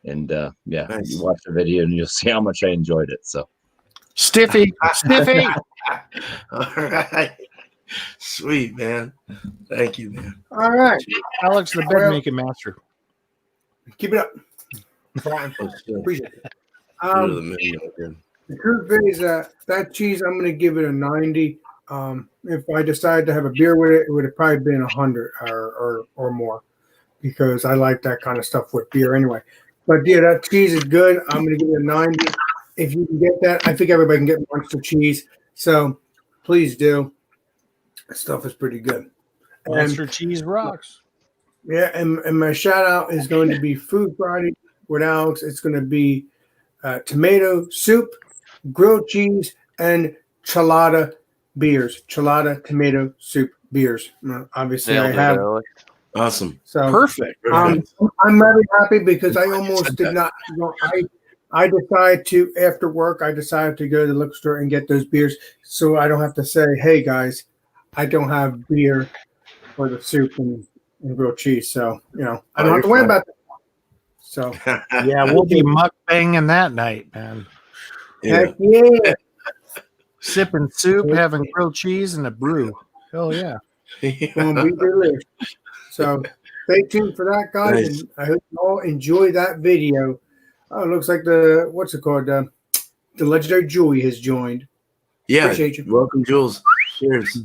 and Nice. you watch the video and you'll see how much I enjoyed it. So Stiffy. All right. Sweet, man. Thank you, man. All right. Alex, the bed making master. Keep it up. Fine. Oh, shit. Appreciate it. Go to the menu again. The truth is that cheese, I'm going to give it a 90. If I decided to have a beer with it, it would have probably been 100 or more, because I like that kind of stuff with beer anyway. But yeah, that cheese is good. I'm going to give it a 90. If you can get that, I think everybody can get monster cheese. So please do. That stuff is pretty good. Monster cheese rocks. Yeah, and my shout out is going to be Food Friday with Alex. It's going to be tomato soup, grilled cheese, and chelada beers. Chelada tomato soup beers. Obviously, Nailed I it, have. Alex. Awesome. So Perfect. I'm very happy because I almost did not. I decided to, after work, I decided to go to the liquor store and get those beers, so I don't have to say, "Hey guys, I don't have beer for the soup and grilled cheese." So I don't have to worry about that. So Yeah, we'll be mukbanging that night, man. heck yeah. Sipping soup, having grilled cheese, and a brew. Hell yeah. Gonna be delicious. So stay tuned for that, guys, Nice. and I hope you all enjoy that video. Oh, it looks like the the legendary Julie has joined. Yeah. Appreciate you. Welcome, Jules. Cheers.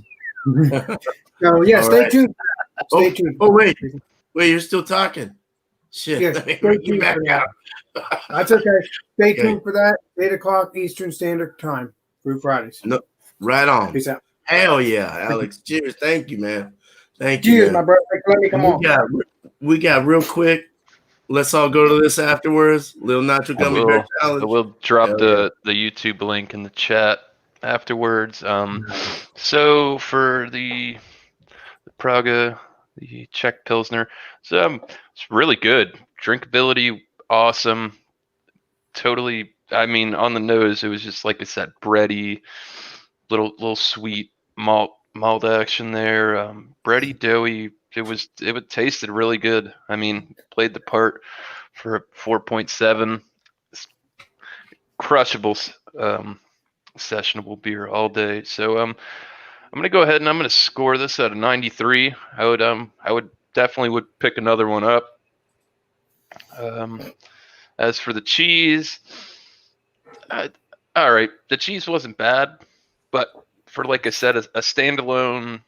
So yeah, All stay right. tuned. Stay tuned. Oh, wait, you're still talking. Shit. Yes, Let me stay bring you tuned back for that. out. That's okay. Stay Okay. tuned for that. 8 o'clock Eastern Standard Time. Through Fridays. No, right on. Peace out. Hell yeah, Alex. Cheers. Thank you, man. Thank you. Cheers, man. my brother. Let me come on. We got real quick. Let's all go to this afterwards. Little Nacho Gummy Bear I Challenge. will drop Hell the YouTube link in the chat afterwards. So for the Praga, the Czech Pilsner, it's really good. Drinkability, awesome. Totally. I mean, on the nose, it was just like I said, bready, little sweet malt action there. Bready, doughy. It tasted really good. I mean, played the part for a 4.7. Crushable, sessionable beer all day. So I'm gonna go ahead and I'm gonna score this at a 93. I would definitely pick another one up. As for the cheese, all right, the cheese wasn't bad, but for, like I said, a standalone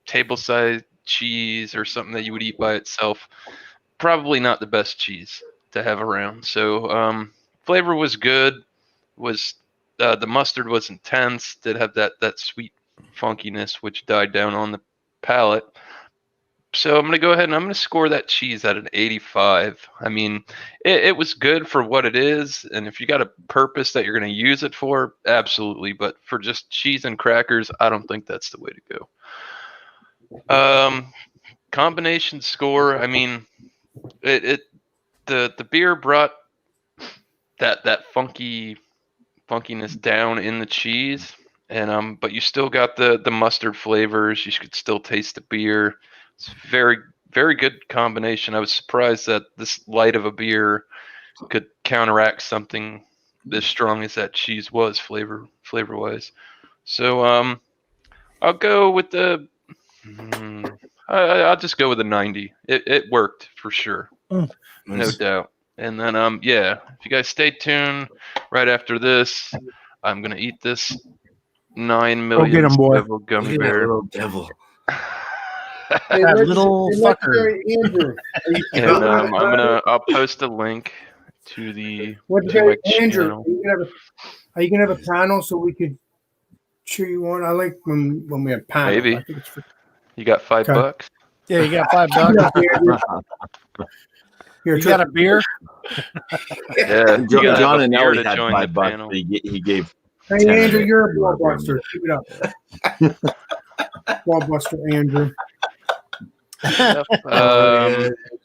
table size cheese or something that you would eat by itself, probably not the best cheese to have around. So flavor was good. The mustard was intense. Did have that sweet funkiness which died down on the palate. So I'm gonna go ahead and I'm gonna score that cheese at an 85. I mean, it was good for what it is, and if you got a purpose that you're gonna use it for, absolutely. But for just cheese and crackers, I don't think that's the way to go. Combination score. I mean, the beer brought that funkiness down in the cheese, and but you still got the mustard flavors. You could still taste the beer. It's very, very good combination. I was surprised that this light of a beer could counteract something as strong as that cheese was flavor wise. So I'll go with the I'll just go with a 90. It worked for sure. No doubt. And then yeah, if you guys stay tuned, right after this, I'm gonna eat this 9 Go get million 'em, boy. level gummy Look at that bear. little devil. Hey, That legendary- little hey, fucker. legendary Andrew. And I'll post a link to my Legendary Andrew. channel. Are you gonna have a panel so we could cheer you on? I like when we have panels. Maybe. I think it's for You got $5? Okay. Yeah, you got $5. Here, You got a beer? Yeah, you gotta have John a and beer Ellie to had join the $5, panel. but he gave. Hey 10 Andrew, of it. you're a ball buster. Keep it up. Ball buster Andrew.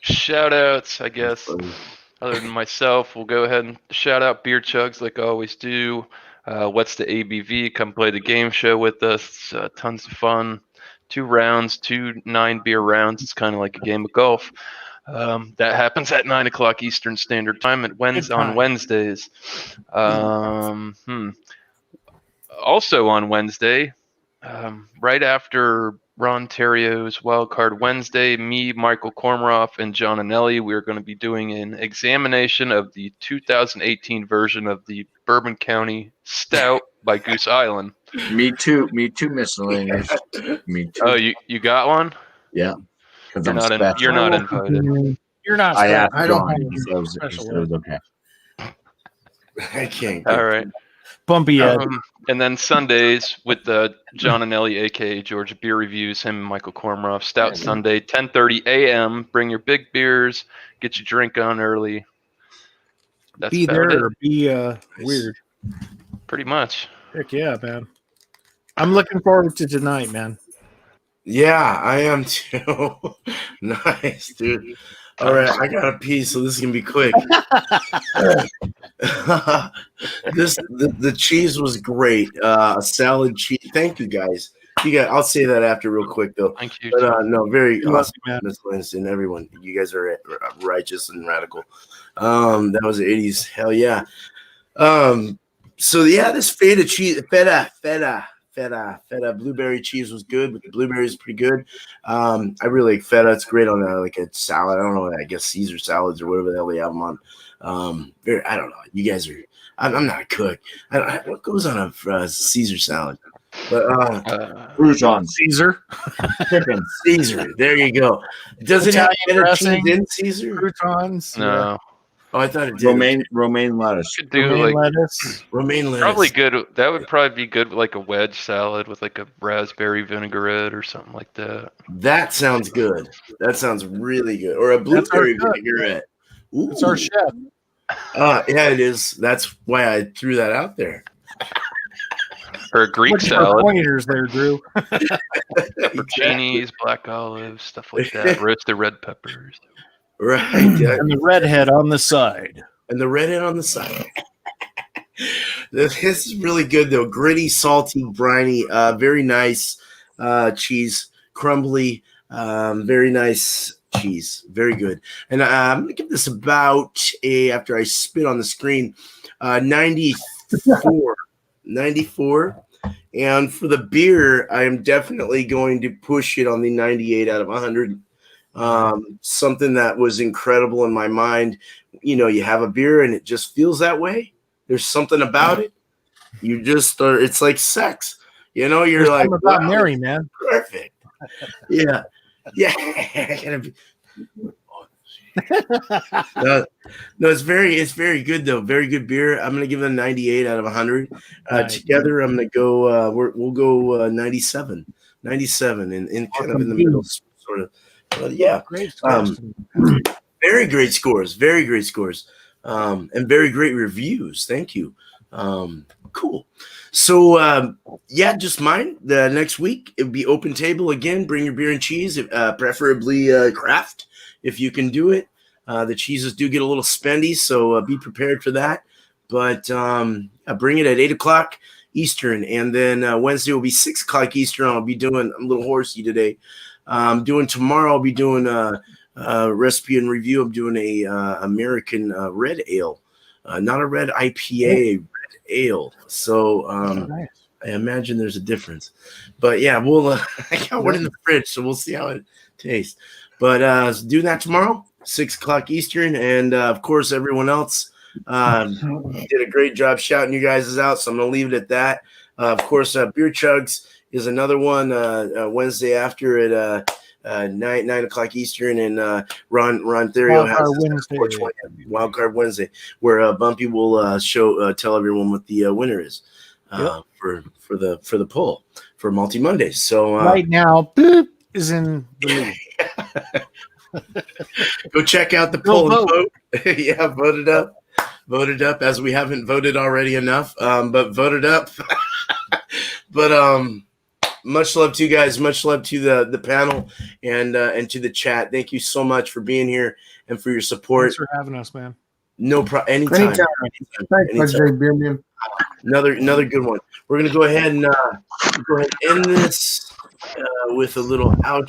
Shout outs, I guess. Other than myself, we'll go ahead and shout out Beer Chugs like I always do. What's the ABV? Come play the game show with us. Tons of fun. 2 rounds, 2 9-beer rounds. It's kind of like a game of golf. That happens at 9 o'clock Eastern Standard Time on Wednesdays. Also on Wednesday, right after Ron Terrio's Wildcard Wednesday, me, Michael Kormroff, and John Anelli, we're going to be doing an examination of the 2018 version of the Bourbon County Stout by Goose Island. Me too, miscellaneous. Me too. Oh, you got one? Yeah. You're not invited. You're not. I asked I don't John. have He said it was okay. I can't. All right. Bumpy Ed. And then Sundays with John Anelli, aka Georgia Beer Reviews, him and Michael Kormroff. Stout Sunday, 10:30 a.m. Bring your big beers. Get your drink on early. That's Be about there it. or be weird. Pretty much. Heck yeah, man. I'm looking forward to tonight, man. Yeah, I am too. Nice, dude. All right, I got a pee, so this is gonna be quick. The cheese was great. A salad cheese. Thank you guys. I'll say that after real quick though. Thank you. But no, very awesome, man. Miss Winston, everyone. You guys are righteous and radical. That was the 80s. Hell yeah. So yeah, this feta cheese, feta blueberry cheese was good, but the blueberries pretty good. I really like feta. It's great on a salad. I don't know. I guess Caesar salads or whatever the hell they have them on. I don't know. You guys are. I'm not a cook. What goes on a Caesar salad? But croutons, Caesar, chicken Caesar. There you go. Does it have Italian dressing cheese in Caesar? croutons. Oh, No. I thought it did. romaine lettuce. Could do Romaine like lettuce. Romaine lettuce. probably good. That would probably be good with like a wedge salad with like a raspberry vinaigrette or something like that. That sounds good. That sounds really good. Or a blueberry vinaigrette. Ooh. It's our chef. Yeah, it is. That's why I threw that out there. Or a Greek What's your salad. pointers there, Drew? Pepperoncinis, black olives, stuff like that. Roasted red peppers. Right. Yeah. And the redhead on the side. And the redhead on the side. This is really good though. Gritty, salty, briny, very nice cheese, crumbly, very nice cheese, very good. And I'm gonna give this about after I spit on the screen, 94. 94. And for the beer, I am definitely going to push it on the 98 out of 100. Something that was incredible in my mind. You know, you have a beer and it just feels that way. There's something about it. You just are. It's like sex. You know, you're There's like something about wow, Mary, man. perfect. Yeah, yeah. No, it's very good though. Very good beer. I'm gonna give it a 98 out of 100. Together, I'm gonna go. We'll go 97, and kind of in the middle, sort of. Yeah, Great scores. very great scores. Very great scores. And very great reviews. Thank you. Cool. So yeah, just mine. The next week it'll be open table again. Bring your beer and cheese, preferably craft if you can do it. The cheeses do get a little spendy, so be prepared for that. But bring it at 8:00 Eastern, and then Wednesday will be 6:00 Eastern. I'll be doing. I'm a little horsey today. Doing tomorrow. I'll be doing a recipe and review. I'm doing a American red ale, not a red IPA, red ale. So Nice. I imagine there's a difference. But yeah, we'll. I got one in the fridge, so we'll see how it tastes. But do that tomorrow. 6 o'clock Eastern, and of course everyone else did a great job shouting you guys out. So I'm gonna leave it at that. Of course, Beer Chugs is another one Wednesday after at 9 o'clock Eastern, and Ron Therio has Wildcard Wednesday, where Bumpy will tell everyone what the winner is for the poll for Multi Mondays. So right now, boop is in the lead. Go check out the poll and vote. Yeah, vote it up, as we haven't voted already enough. But vote it up. But much love to you guys. Much love to the panel and to the chat. Thank you so much for being here and for your support. Thanks for having us, man. No problem. Anytime. Thanks, Beer Man. Another good one. We're gonna go ahead and end this with a little outro.